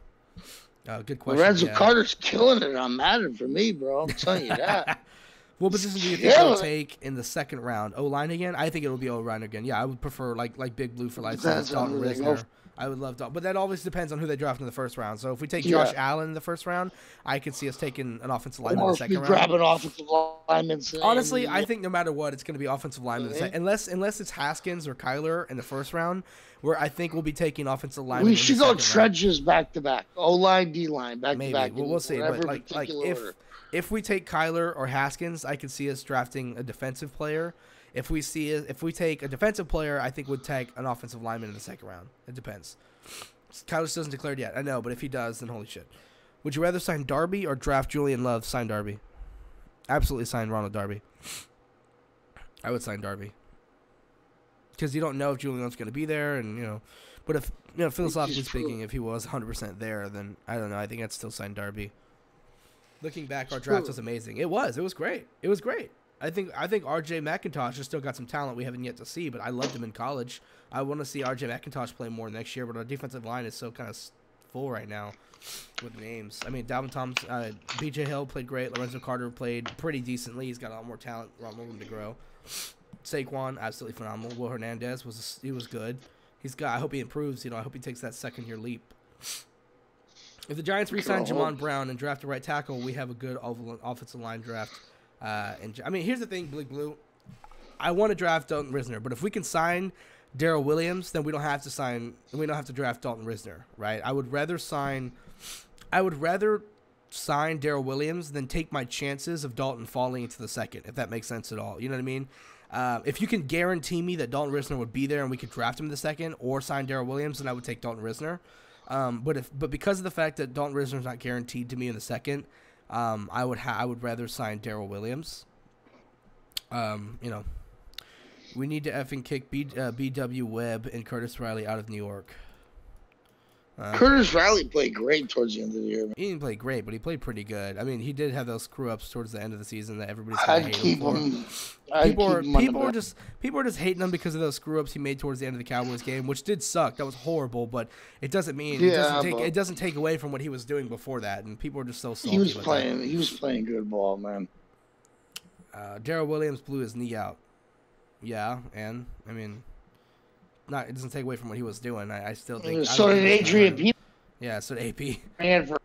Good question. Lorenzo Carter's killing it on Madden for me, bro. I'm telling you that. What position do you think they'll take in the second round? O-line again? I think it'll be O-line again. Yeah, I would prefer like Big Blue for life. Dalton Risner. I would love Dalton. But that always depends on who they draft in the first round. So if we take Josh Allen in the first round, I could see us taking an offensive lineman in the second round. Or if we grab an offensive lineman. Honestly, I think no matter what, it's going to be offensive lineman. Unless it's Haskins or Kyler in the first round, where I think we'll be taking offensive linemen. We should go trenches back to back. O-line, D-line, back to back. Well, we'll see. But like if we take Kyler or Haskins, I could see us drafting a defensive player. If we take a defensive player, I think we'd take an offensive lineman in the second round. It depends. College doesn't declare it yet. I know, but if he does, then holy shit. Would you rather sign Darby or draft Julian Love? Sign Darby. Absolutely sign Ronald Darby. I would sign Darby. Because you don't know if Julian Love's going to be there, and, you know. But if, you know, philosophically speaking, if he was 100% there, then I don't know. I think I'd still sign Darby. Looking back, our draft was amazing. It was great. It was great. I think RJ McIntosh has still got some talent we haven't yet to see, but I loved him in college. I want to see RJ McIntosh play more next year, but our defensive line is so kind of full right now with names. I mean, Dalvin Thompson, B.J. Hill played great. Lorenzo Carter played pretty decently. He's got a lot more talent, a lot more room to grow. Saquon, absolutely phenomenal. Will Hernandez was good. I hope he improves. You know, I hope he takes that second-year leap. If the Giants re-sign Jamon Brown and draft a right tackle, we have a good offensive line draft. And I mean, here's the thing, Bleedbigblue. I want to draft Dalton Risner, but if we can sign Darrell Williams, then we don't have to draft Dalton Risner, right? I would rather sign Darrell Williams than take my chances of Dalton falling into the second, if that makes sense at all. You know what I mean? If you can guarantee me that Dalton Risner would be there and we could draft him in the second or sign Darrell Williams, then I would take Dalton Risner. But because of the fact that Dalton Risner is not guaranteed to me in the second, I would rather sign Darrell Williams. You know, we need to effing kick BW Webb and Curtis Riley out of New York. Curtis Riley played great towards the end of the year. Man. He didn't play great, but he played pretty good. I mean, he did have those screw ups towards the end of the season that everybody's kind of hating him for. People are just hating him because of those screw ups he made towards the end of the Cowboys game, which did suck. That was horrible, but it doesn't mean it doesn't take away from what he was doing before that. And people are just so salty. He was playing good ball, man. Darrell Williams blew his knee out. Yeah, and I mean. It doesn't take away from what he was doing. I still think. So did Adrian Peterson. Yeah, so did AP. Ran for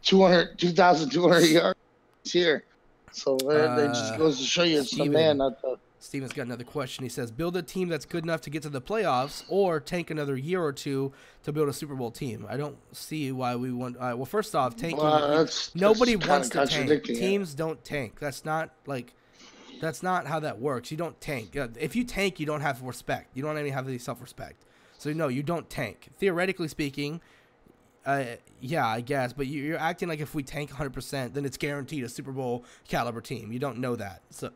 2,200 yards here. So that just goes to show you it's the man, not the. Steven's got another question. He says, build a team that's good enough to get to the playoffs or tank another year or two to build a Super Bowl team. I don't see why we want. Well, first off, tanking. Nobody wants to tank. Teams don't tank. That's not how that works. You don't tank. If you tank, you don't have respect. You don't even have any self-respect. So, no, you don't tank. Theoretically speaking, yeah, I guess. But you're acting like if we tank 100%, then it's guaranteed a Super Bowl caliber team. You don't know that. So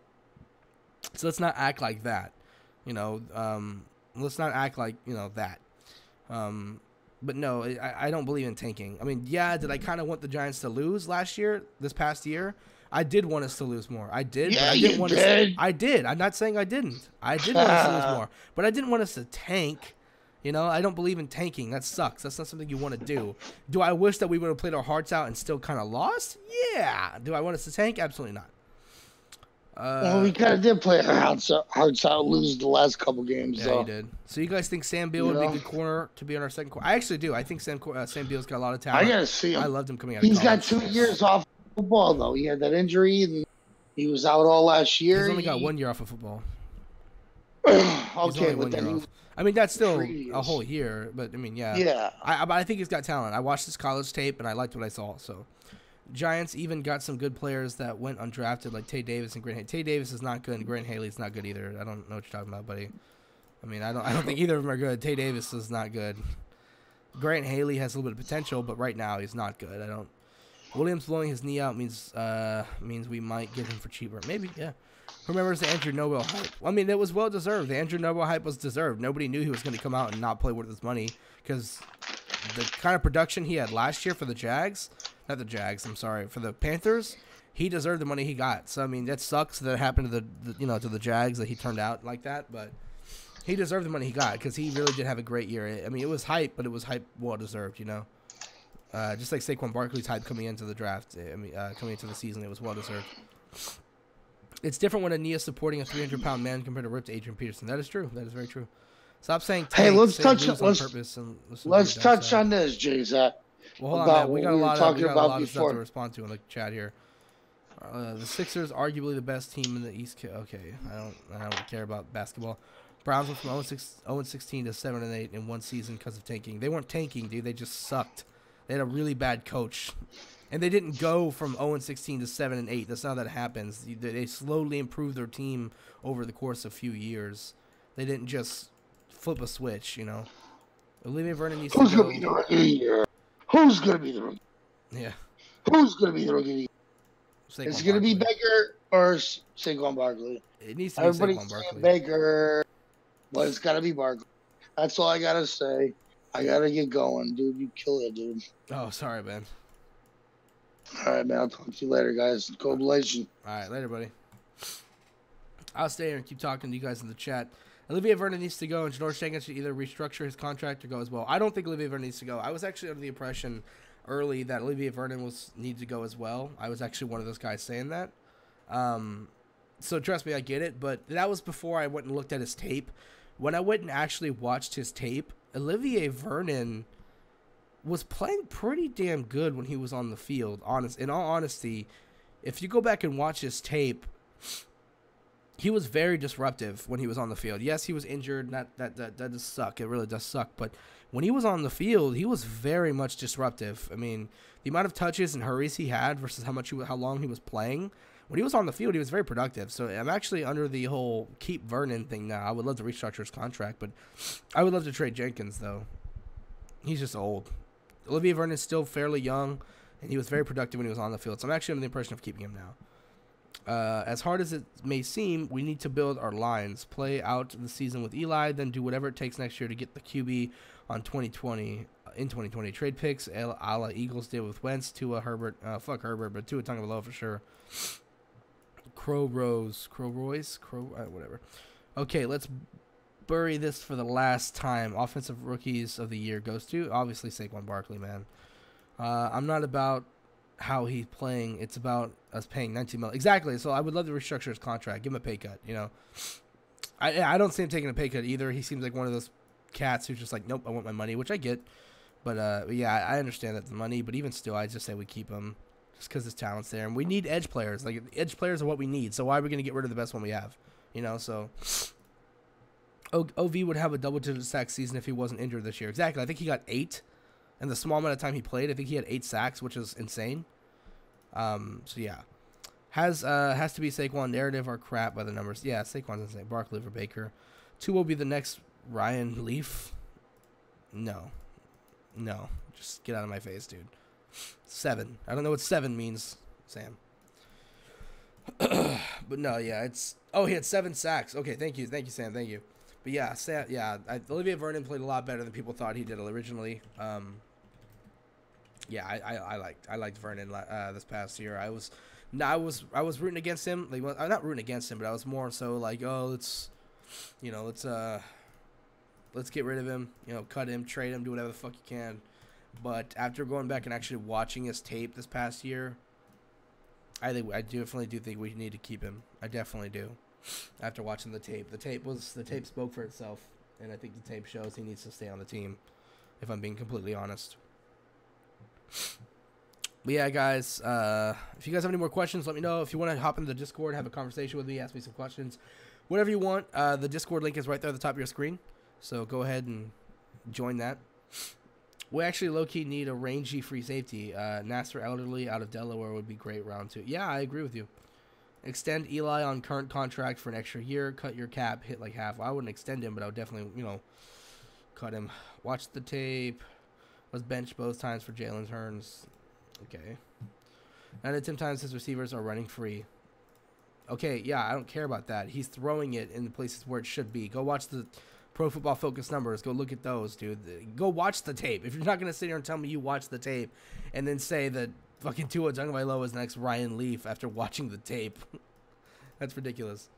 let's not act like that. You know, let's not act like, you know, that. But, no, I don't believe in tanking. I mean, yeah, did I kind of want the Giants to lose this past year? I did want us to lose more. I did, but I didn't want us. I did. I'm not saying I didn't. I did want us to lose more, but I didn't want us to tank. You know, I don't believe in tanking. That sucks. That's not something you want to do. Do I wish that we would have played our hearts out and still kind of lost? Yeah. Do I want us to tank? Absolutely not. Well, we kind of did play our hearts out, lose the last couple games. Yeah, you did. So you guys think Sam Beal would be a good corner to be on our second corner? I actually do. I think Sam Beal's got a lot of talent. I gotta see him. I loved him coming out of college. He's got 2 years off football, though. He had that injury, and he was out all last year. He's only got 1 year off of football. Okay, but then I mean, that's still a whole year, but I mean, yeah. Yeah. I think he's got talent. I watched his college tape, and I liked what I saw. So, Giants even got some good players that went undrafted, like Tay Davis and Grant Haley. Tay Davis is not good, and Grant Haley's not good either. I don't know what you're talking about, buddy. I mean, I don't think either of them are good. Tay Davis is not good. Grant Haley has a little bit of potential, but right now he's not good. Williams blowing his knee out means we might get him for cheaper. Maybe, yeah. Who remembers the Andrew Noble hype? Well, I mean, it was well deserved. The Andrew Noble hype was deserved. Nobody knew he was going to come out and not play worth his money because the kind of production he had last year for the for the Panthers, he deserved the money he got. So I mean, that sucks that it happened to the Jags that he turned out like that, but he deserved the money he got because he really did have a great year. I mean, it was hype, but it was hype well deserved, you know. Just like Saquon Barkley's hype coming into the draft. I mean, coming into the season, it was well deserved. It's different when Ania supporting a 300-pound man compared to ripped Adrian Peterson. That is true. That is very true. Stop saying. Hey, let's touch on this, Jay-Zach. Well, hold on, man. We got a lot of stuff to respond to in the chat here. The Sixers, arguably the best team in the East. Okay, I don't care about basketball. Browns went from 0-16 to 7-8 in one season because of tanking. They weren't tanking, dude. They just sucked. They had a really bad coach. And they didn't go from 0-16 to 7-8. That's not how that happens. They slowly improved their team over the course of a few years. They didn't just flip a switch, you know. Olivier Vernon needs to Who's go. going to be the rookie of the year? Who's going to be the rookie? Yeah. Who's going to be the rookie of the year? Saquon Is it going to be Barkley. Baker or Saquon Barkley? It needs to be Everybody's Saquon saying Barkley. Baker, but it's got to be Barkley. That's all I got to say. I got to get going, dude. You kill it, dude. Oh, sorry, man. All right, man. I'll talk to you later, guys. Congratulations. All right, later, buddy. I'll stay here and keep talking to you guys in the chat. Olivier Vernon needs to go, and Janoris Jenkins should either restructure his contract or go as well. I don't think Olivier Vernon needs to go. I was actually under the impression early that Olivier Vernon needs to go as well. I was actually one of those guys saying that. So trust me, I get it, but that was before I went and looked at his tape. When I went and actually watched his tape, Olivier Vernon was playing pretty damn good when he was on the field. In all honesty, if you go back and watch his tape, he was very disruptive when he was on the field. Yes, he was injured. That does suck. It really does suck. But when he was on the field, he was very much disruptive. I mean, the amount of touches and hurries he had versus how long he was playing. When he was on the field, he was very productive. So I'm actually under the whole keep Vernon thing now. I would love to restructure his contract, but I would love to trade Jenkins, though. He's just old. Olivier Vernon is still fairly young, and he was very productive when he was on the field. So I'm actually under the impression of keeping him now. As hard as it may seem, we need to build our lines, play out the season with Eli, then do whatever it takes next year to get the QB in 2020. Trade picks, a la Eagles did with Wentz, Tua, Herbert, fuck Herbert, but Tua Tagovailoa for sure. Whatever. Okay, let's bury this for the last time. Offensive rookies of the year goes to obviously Saquon Barkley, man. I'm not about how he's playing. It's about us paying $19 million. Exactly. So I would love to restructure his contract, give him a pay cut. You know, I don't see him taking a pay cut either. He seems like one of those cats who's just like, nope, I want my money, which I get. But yeah, I understand that the money. But even still, I just say we keep him just because his talent's there, and we need edge players. Like edge players are what we need. So why are we going to get rid of the best one we have? You know, so. OV would have a double-digit sack season if he wasn't injured this year. Exactly. I think he got 8. And the small amount of time he played, I think he had 8 sacks, which is insane. So yeah, has to be Saquon. Narrative or crap by the numbers. Yeah, Saquon's insane. Barkley over Baker. 2 will be the next Ryan Leaf. No, just get out of my face, dude. 7. I don't know what 7 means, Sam. But no, yeah, it's. Oh, he had 7 sacks. Okay, thank you, Sam. Thank you. But yeah, Olivier Vernon played a lot better than people thought he did originally. Yeah, I liked Vernon this past year. I was rooting against him. Like, well, I'm not rooting against him, but I was more so like, oh, let's get rid of him. You know, cut him, trade him, do whatever the fuck you can. But after going back and actually watching his tape this past year, I definitely do think we need to keep him. I definitely do. After watching the tape, the tape spoke for itself, and I think the tape shows he needs to stay on the team. If I'm being completely honest. But yeah, guys, if you guys have any more questions, let me know. If you want to hop into the Discord, have a conversation with me, ask me some questions, whatever you want. The Discord link is right there at the top of your screen, so go ahead and join that. We actually low-key need a rangy free safety. Nasser Elderly out of Delaware would be great round 2. Yeah, I agree with you. Extend Eli on current contract for an extra year. Cut your cap. Hit like half. Well, I wouldn't extend him, but I would definitely, cut him. Watch the tape. Was benched both times for Jalen Hurns. Okay. 9 to 10 times his receivers are running free. Okay, yeah, I don't care about that. He's throwing it in the places where it should be. Go watch the Pro Football Focus numbers. Go look at those, dude. Go watch the tape. If you're not going to sit here and tell me you watched the tape and then say that fucking Tua Tagovailoa is the next Ryan Leaf after watching the tape. That's ridiculous.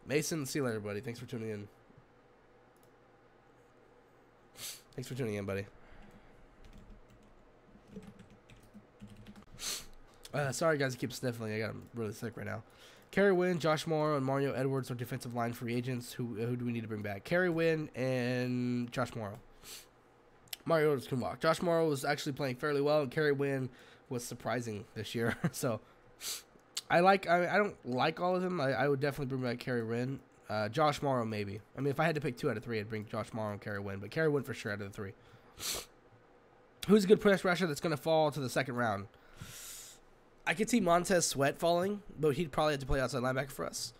Mason, see you later, buddy. Thanks for tuning in. Buddy. Sorry, guys, I keep sniffling. I'm really sick right now. Kerry Wynn, Josh Morrow, and Mario Edwards are defensive line free agents. Who do we need to bring back? Kerry Wynn and Josh Morrow. Mario Edwards can walk. Josh Morrow was actually playing fairly well, and Kerry Wynn was surprising this year. So I don't like all of them. I would definitely bring back Kerry Wynn. Josh Morrow maybe. I mean, if I had to pick 2 out of 3, I'd bring Josh Morrow and Kerry Wynn. But Kerry Wynn for sure out of the 3. Who's a good press rusher that's going to fall to the second round? I could see Montez Sweat falling, but he'd probably have to play outside linebacker for us.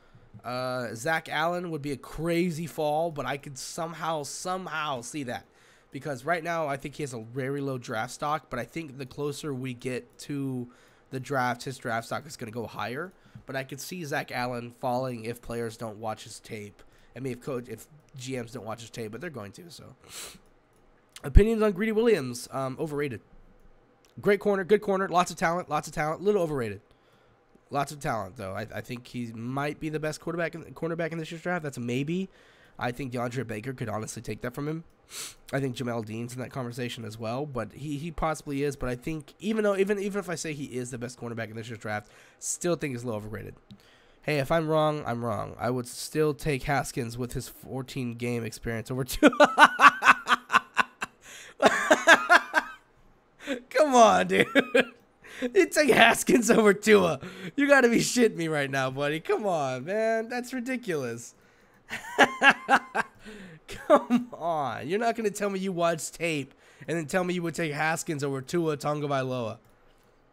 Zach Allen would be a crazy fall, but I could somehow see that. because right now I think he has a very low draft stock, but I think the closer we get to the draft, his draft stock is going to go higher. But I could see Zach Allen falling if players don't watch his tape. I mean, if GMs don't watch his tape, but they're going to. So, opinions on Greedy Williams? Overrated. Great corner, good corner, lots of talent, little overrated. Lots of talent, though. I think he might be the best cornerback in this year's draft. That's a maybe. I think DeAndre Baker could honestly take that from him. I think Jamel Dean's in that conversation as well, but he possibly is. But I think even if I say he is the best cornerback in this year's draft, still think he's a little overrated. Hey, if I'm wrong, I'm wrong. I would still take Haskins with his 14-game experience over two. Come on, dude. You take Haskins over Tua. You got to be shitting me right now, buddy. Come on, man. That's ridiculous. Come on. You're not going to tell me you watched tape and then tell me you would take Haskins over Tua Tagovailoa.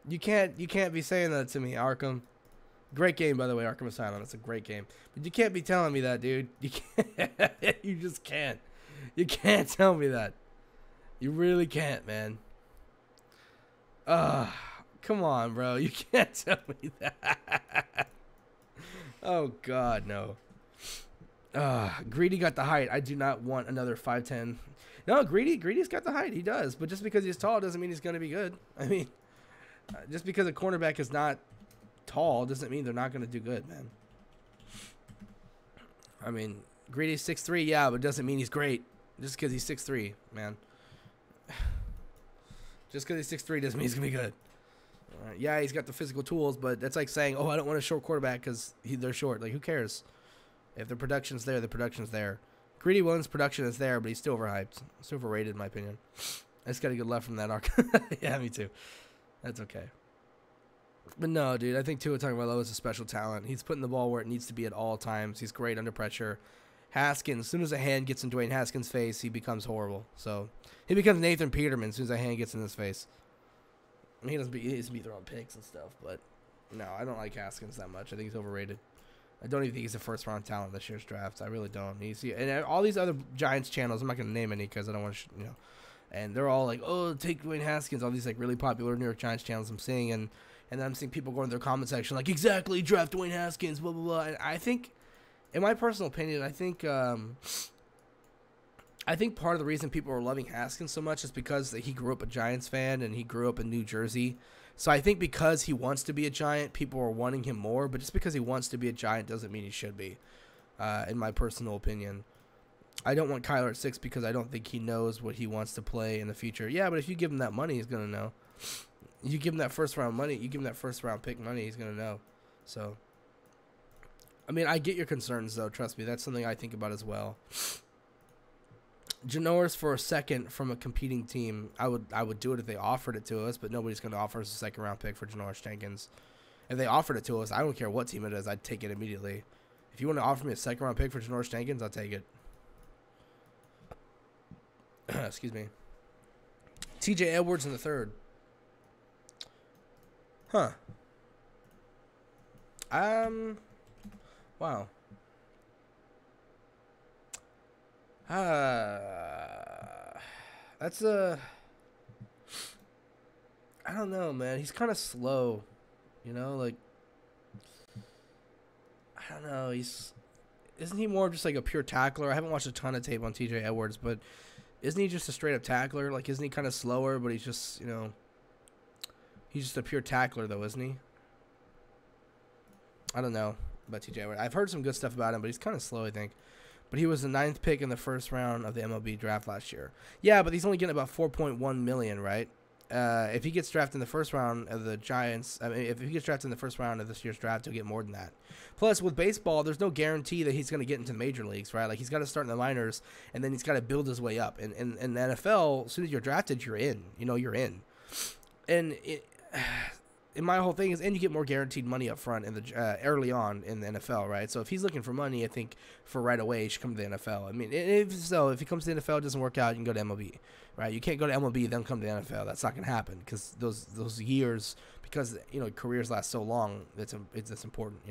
You can't be saying that to me, Arkham. Great game, by the way, Arkham Asylum. It's a great game. But you can't be telling me that, dude. You can't. You just can't. You can't tell me that. You really can't, man. Come on, bro. You can't tell me that. Oh, God, no. Greedy got the height. I do not want another 5'10". No, Greedy's got the height. He does. But just because he's tall doesn't mean he's going to be good. I mean, just because a cornerback is not tall doesn't mean they're not going to do good, man. I mean, Greedy's 6'3", yeah, but doesn't mean he's great. Just because he's 6'3", man. Just because he's 6'3" doesn't mean he's going to be good. Yeah, he's got the physical tools, but that's like saying, oh, I don't want a short quarterback because they're short. Like, who cares? If the production's there, the production's there. Greedy Williams' production is there, but he's still overhyped. Still overrated, in my opinion. I just got to get left from that arc. Yeah, me too. That's okay. But no, dude, I think Tua Tagovailoa is a special talent. He's putting the ball where it needs to be at all times. He's great under pressure. Haskins, as soon as a hand gets in Dwayne Haskins' face, he becomes horrible. So he becomes Nathan Peterman as soon as a hand gets in his face. I mean, he doesn't be throwing picks and stuff, but no, I don't like Haskins that much. I think he's overrated. I don't even think he's a first-round talent this year's draft. I really don't. And all these other Giants channels, I'm not going to name any because I don't want to, and they're all like, oh, take Dwayne Haskins, all these like really popular New York Giants channels I'm seeing, and then I'm seeing people go in their comment section like, exactly, draft Dwayne Haskins, blah, blah, blah. And I think, in my personal opinion, I think part of the reason people are loving Haskins so much is because he grew up a Giants fan and he grew up in New Jersey. So I think because he wants to be a Giant, people are wanting him more. But just because he wants to be a Giant doesn't mean he should be, in my personal opinion. I don't want Kyler at 6 because I don't think he knows what he wants to play in the future. Yeah, but if you give him that money, he's going to know. You give him that first-round money, you give him that first-round pick money, he's going to know. So, I mean, I get your concerns, though. Trust me, that's something I think about as well. Janoris for a second from a competing team, I would do it if they offered it to us, but nobody's going to offer us a second-round pick for Janoris Jenkins. If they offered it to us, I don't care what team it is, I'd take it immediately. If you want to offer me a second-round pick for Janoris Jenkins, I'll take it. Excuse me. TJ Edwards in the third. Huh. Wow. That's I don't know, man. He's kind of slow, like, I don't know. Isn't he more just like a pure tackler? I haven't watched a ton of tape on TJ Edwards, but isn't he just a straight up tackler? Like, isn't he kind of slower, but he's just, he's just a pure tackler though, isn't he? I don't know about TJ Edwards. I've heard some good stuff about him, but he's kind of slow, I think. But he was the 9th pick in the first round of the MLB draft last year. Yeah, but he's only getting about $4.1 million, right? If he gets drafted in the first round of the Giants, if he gets drafted in the first round of this year's draft, he'll get more than that. Plus, with baseball, there's no guarantee that he's going to get into the major leagues, right? Like, he's got to start in the minors, and then he's got to build his way up. And in the NFL, as soon as you're drafted, you're in. You're in. And my whole thing is, and you get more guaranteed money up front in the early on in the NFL, right? So if he's looking for money, I think for right away, he should come to the NFL. I mean, if he comes to the NFL, it doesn't work out, you can go to MLB, right? You can't go to MLB then come to the NFL. That's not going to happen because those years, because careers last so long, it's important,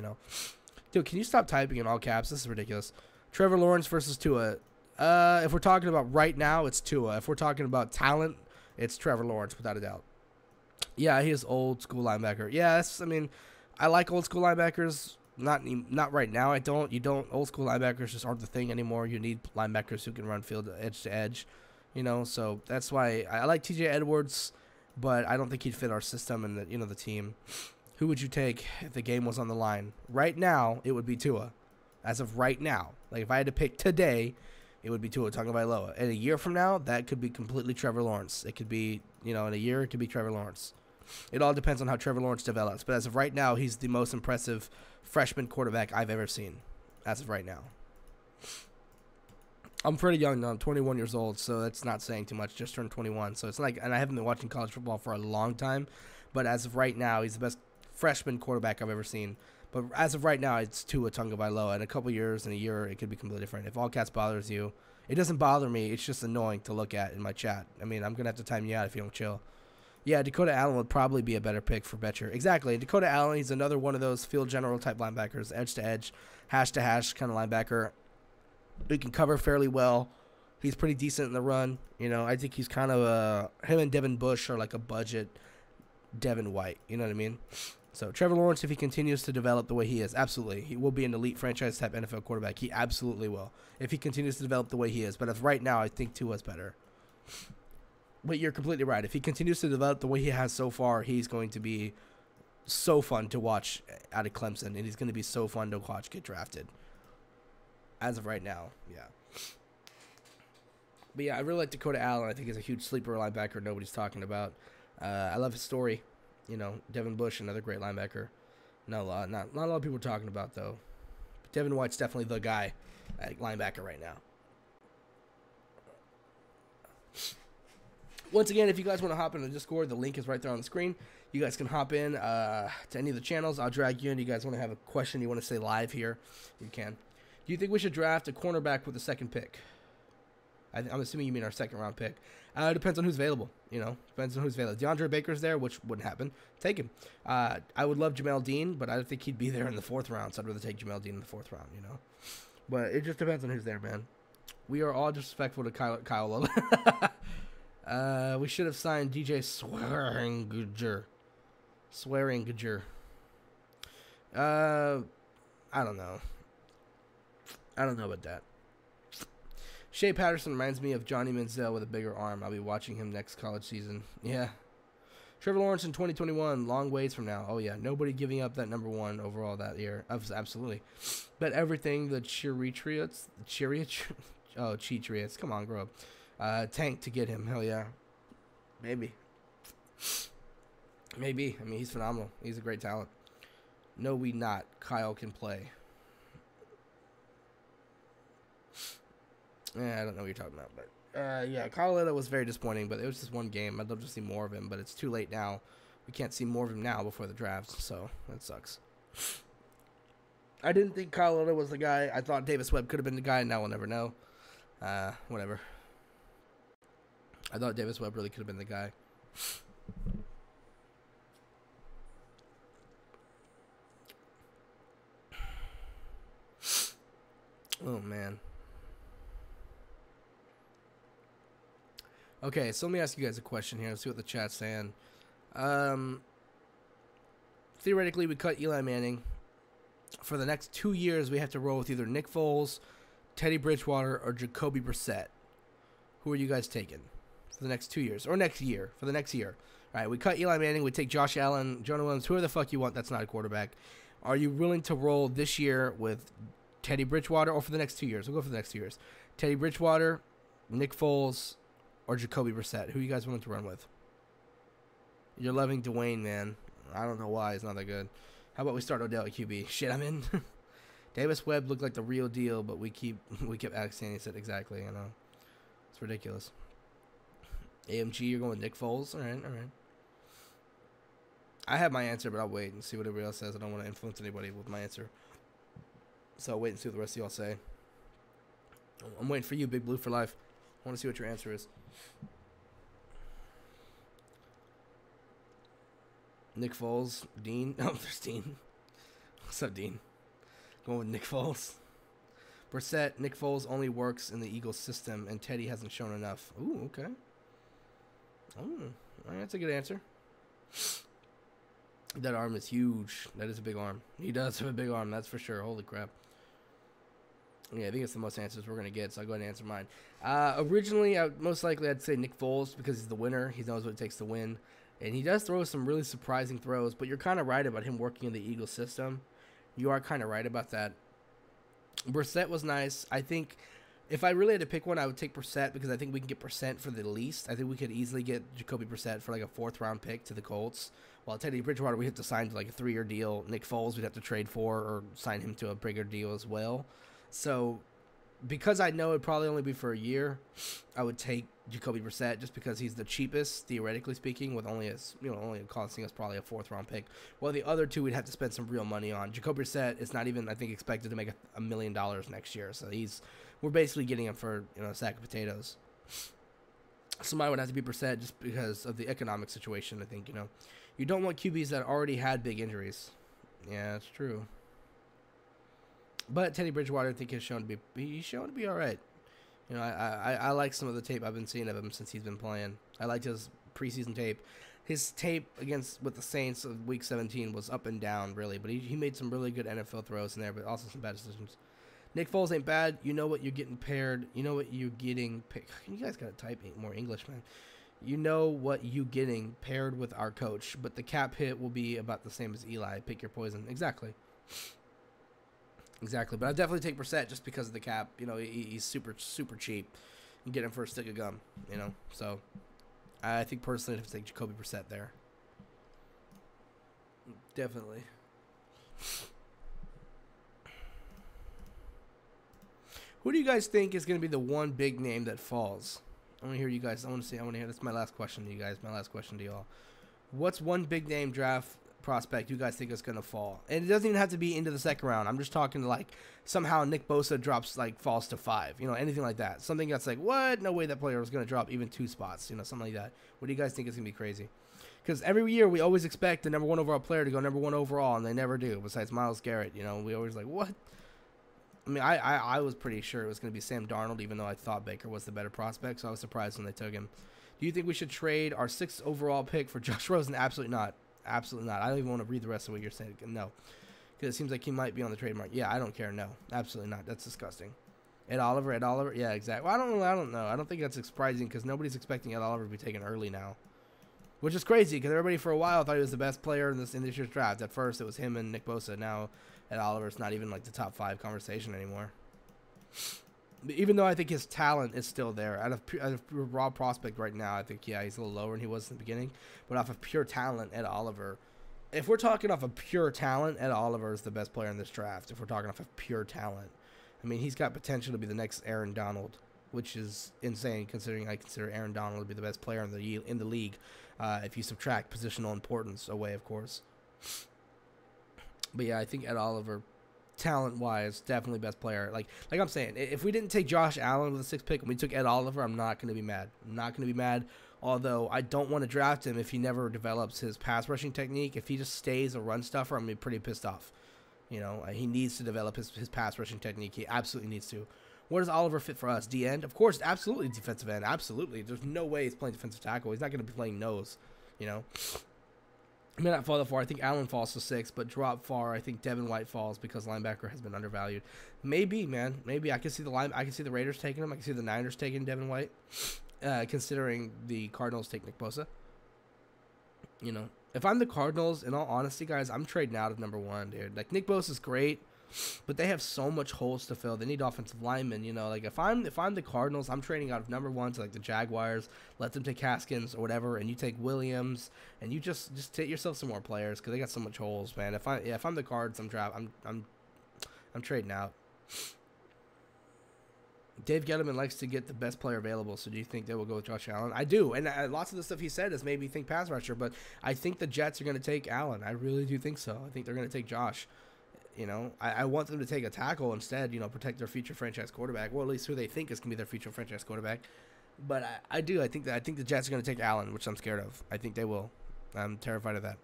Dude, can you stop typing in all caps? This is ridiculous. Trevor Lawrence versus Tua. If we're talking about right now, it's Tua. If we're talking about talent, it's Trevor Lawrence, without a doubt. Yeah, he is old school linebacker. Yes, I mean, I like old school linebackers. Not right now. I don't. You don't. Old school linebackers just aren't the thing anymore. You need linebackers who can run field edge to edge. So that's why I like T.J. Edwards, but I don't think he'd fit our system and the team. Who would you take if the game was on the line? Right now, it would be Tua. As of right now, like if I had to pick today, it would be Tua Tagovailoa. And a year from now, that could be completely Trevor Lawrence. It could be, in a year, it could be Trevor Lawrence. It all depends on how Trevor Lawrence develops. But as of right now, he's the most impressive freshman quarterback I've ever seen. As of right now. I'm pretty young now. I'm 21 years old, so that's not saying too much. Just turned 21. So it's like, and I haven't been watching college football for a long time. But as of right now, he's the best freshman quarterback I've ever seen. But as of right now, it's Tua Tagovailoa. In a couple years, in a year, it could be completely different. If all cats bothers you, it doesn't bother me. It's just annoying to look at in my chat. I mean, I'm going to have to time you out if you don't chill. Yeah, Dakota Allen would probably be a better pick for Betcher. Exactly. Dakota Allen, he's another one of those field general type linebackers, edge to edge, hash to hash kind of linebacker. He can cover fairly well. He's pretty decent in the run. I think he's kind of him and Devin Bush are like a budget Devin White. You know what I mean? So Trevor Lawrence, if he continues to develop the way he is, absolutely. He will be an elite franchise type NFL quarterback. He absolutely will. If he continues to develop the way he is. But as right now, I think Tua's better. But you're completely right. If he continues to develop the way he has so far, he's going to be so fun to watch out of Clemson. And he's going to be so fun to watch get drafted. As of right now, yeah. But yeah, I really like Dakota Allen. I think he's a huge sleeper linebacker nobody's talking about. I love his story. Devin Bush, another great linebacker. Not a lot of people are talking about, though. But Devin White's definitely the guy at linebacker right now. Once again, if you guys want to hop in the Discord, the link is right there on the screen. You guys can hop in to any of the channels. I'll drag you in. You guys want to have a question you want to say live here, you can. Do you think we should draft a cornerback with the second pick? I'm assuming you mean our second round pick. It depends on who's available. Depends on who's available. DeAndre Baker's there, which wouldn't happen. Take him. I would love Jamel Dean, but I don't think he'd be there in the fourth round. So I'd rather take Jamel Dean in the fourth round. But it just depends on who's there, man. We are all disrespectful to Kyle Lola. We should have signed DJ Swearinger. I don't know. I don't know about that. Shea Patterson reminds me of Johnny Manziel with a bigger arm. I'll be watching him next college season. Yeah. Trevor Lawrence in 2021, long ways from now. Oh, yeah. Nobody giving up that number one overall that year. Absolutely. But everything, the Cheatriots, come on, grow up. Tank to get him. Hell yeah. Maybe. I mean, he's phenomenal. He's a great talent. No, we not. Kyle can play. Yeah, I don't know what you're talking about, but yeah, Kyle Little was very disappointing, but it was just one game. I'd love to see more of him, but it's too late now. We can't see more of him now before the draft, so that sucks. I didn't think Kyle Little was the guy. I thought Davis Webb could have been the guy. Now we'll never know. Whatever. I thought Davis Webb really could have been the guy. Oh, man. Okay, so let me ask you guys a question here. Let's see what the chat's saying. Theoretically, we cut Eli Manning. For the next 2 years, we have to roll with either Nick Foles, Teddy Bridgewater, or Jacoby Brissett. Who are you guys taking for the next 2 years? Or next year, for the next year. All right, we cut Eli Manning. We take Josh Allen, Jonah Williams, whoever the fuck you want. That's not a quarterback. Are you willing to roll this year with Teddy Bridgewater, or for the next 2 years? We'll go for the next 2 years. Teddy Bridgewater, Nick Foles, or Jacoby Brissett. Who you guys willing to run with? You're loving Dwayne, man. I don't know why. It's not that good. How about we start Odell at QB? Shit, I'm in. Davis Webb looked like the real deal, but we kept Alex Said exactly. It's ridiculous. AMG, you're going with Nick Foles. All right. I have my answer, but I'll wait and see what everybody else says. I don't want to influence anybody with my answer, so I'll wait and see what the rest of y'all say. I'm waiting for you, Big Blue for life. I want to see what your answer is. Nick Foles, Dean. Oh, there's Dean. What's up, Dean? Going with Nick Foles. Brissett, Nick Foles only works in the Eagles system, and Teddy hasn't shown enough. Ooh, okay. Oh, all right, that's a good answer. That arm is huge. That is a big arm. He does have a big arm, that's for sure. Holy crap. Yeah, I think it's the most answers we're going to get, so I'll go ahead and answer mine. Originally, most likely I'd say Nick Foles because he's the winner. He knows what it takes to win. And he does throw some really surprising throws, but you're kind of right about him working in the Eagles system. You are kind of right about that. Brissett was nice. I think if I really had to pick one, I would take Brissett because I think we can get Brissett for the least. I think we could easily get Jacoby Brissett for like a 4th-round pick to the Colts. While Teddy Bridgewater, we have to sign to like a 3-year deal. Nick Foles, we'd have to trade for or sign him to a bigger deal as well. So because I know it'd probably only be for a year, I would take Jacoby Brissett just because he's the cheapest, theoretically speaking, with only costing us probably a 4th-round pick. While the other two we'd have to spend some real money on. Jacoby Brissett is not even, I think, expected to make $1 million next year. So we're basically getting him for a sack of potatoes. So mine would have to be Brissett just because of the economic situation. I think you don't want QBs that already had big injuries. Yeah, that's true. But Teddy Bridgewater, I think, he's shown to be all right. I like some of the tape I've been seeing of him since he's been playing. I liked his preseason tape. His tape with the Saints of Week 17 was up and down, really. But he made some really good NFL throws in there, but also some bad decisions. Nick Foles ain't bad. You know what you're getting paired. You know what you're getting. You guys got to type more English, man. You know what you getting paired with our coach. But the cap hit will be about the same as Eli. Pick your poison. Exactly. Exactly, but I'd definitely take Brissett just because of the cap. He's super, super cheap. You get him for a stick of gum, So, I think personally I'd take Jacoby Brissett there. Definitely. Who do you guys think is going to be the one big name that falls? I want to hear you guys. I want to hear. That's my last question to you guys. My last question to y'all. What's one big name draft prospect you guys think is going to fall? And it doesn't even have to be into the 2nd round. I'm just talking like somehow Nick Bosa falls to 5, anything like that. Something that's like, what? No way that player was going to drop even 2 spots, something like that. What do you guys think is going to be crazy? Because every year we always expect the number 1 overall player to go number 1 overall, and they never do, besides Myles Garrett. We always like, what? I mean, I was pretty sure it was going to be Sam Darnold, even though I thought Baker was the better prospect, so I was surprised when they took him. Do you think we should trade our 6th overall pick for Josh Rosen? Absolutely not. Absolutely not. I don't even want to read the rest of what you're saying. No. Because it seems like he might be on the trademark. Yeah, I don't care. No. Absolutely not. That's disgusting. Ed Oliver? Yeah, exactly. Well, I don't know. I don't think that's surprising because nobody's expecting Ed Oliver to be taken early now. Which is crazy because everybody for a while thought he was the best player in this year's draft. At first, it was him and Nick Bosa. Now, Ed Oliver's not even like the top 5 conversation anymore. Even though I think his talent is still there. Out of raw prospect right now, I think, yeah, he's a little lower than he was in the beginning. But off of pure talent, Ed Oliver. If we're talking off of pure talent, Ed Oliver is the best player in this draft. If we're talking off of pure talent. I mean, he's got potential to be the next Aaron Donald, which is insane considering I consider Aaron Donald to be the best player in the league. If you subtract positional importance away, of course. But yeah, I think Ed Oliver, talent-wise, definitely best player. Like I'm saying, if we didn't take Josh Allen with the 6th pick and we took Ed Oliver, I'm not going to be mad. I'm not going to be mad, although I don't want to draft him if he never develops his pass rushing technique. If he just stays a run stuffer, I'm going to be pretty pissed off. He needs to develop his pass rushing technique. He absolutely needs to. Where does Oliver fit for us? D-end? Of course, absolutely defensive end. Absolutely. There's no way he's playing defensive tackle. He's not going to be playing nose, May not fall that far. I think Allen falls to 6, but drop far. I think Devin White falls because linebacker has been undervalued. Maybe, man. Maybe I can see the Raiders taking him. I can see the Niners taking Devin White, considering the Cardinals take Nick Bosa. If I'm the Cardinals, in all honesty, guys, I'm trading out of number 1, dude. Like Nick Bosa's great, but they have so much holes to fill. They need offensive linemen, Like if I'm the Cardinals, I'm trading out of number 1 to like the Jaguars. Let them take Haskins or whatever, and you take Williams, and you just take yourself some more players because they got so much holes, man. If I'm the Cards, I'm trading out. Dave Gettleman likes to get the best player available, so do you think they will go with Josh Allen? I do, and lots of the stuff he said has made me think pass rusher, but I think the Jets are going to take Allen. I really do think so. I think they're going to take Josh. I want them to take a tackle instead, protect their future franchise quarterback. Well, at least who they think is going to be their future franchise quarterback. But I think the Jets are going to take Allen, which I'm scared of. I think they will. I'm terrified of that,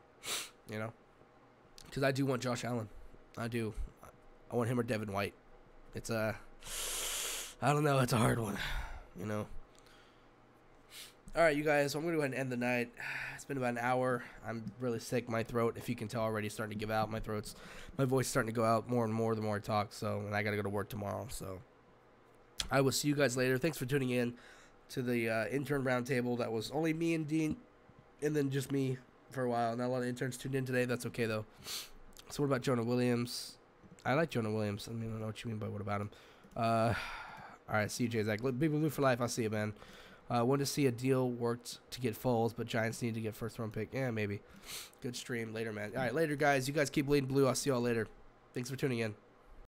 because I do want Josh Allen. I do. I want him or Devin White. It's I don't know. It's a hard one, you know. All right, you guys. I'm gonna go ahead and end the night. It's been about an hour. I'm really sick. My throat, if you can tell already, is starting to give out. My voice is starting to go out more and more the more I talk. So, and I gotta go to work tomorrow. So, I will see you guys later. Thanks for tuning in to the intern roundtable. That was only me and Dean, and then just me for a while. Not a lot of interns tuned in today. That's okay though. So, what about Jonah Williams? I like Jonah Williams. I mean, I don't know what you mean by what about him. All right, see you, Jay Zach. Bleedbigblue for life. I'll see you, man. Want to see a deal worked to get Foles, but Giants need to get first round pick. Yeah, maybe. Good stream. Later, man. All right, later, guys. You guys keep bleeding blue. I'll see y'all later. Thanks for tuning in.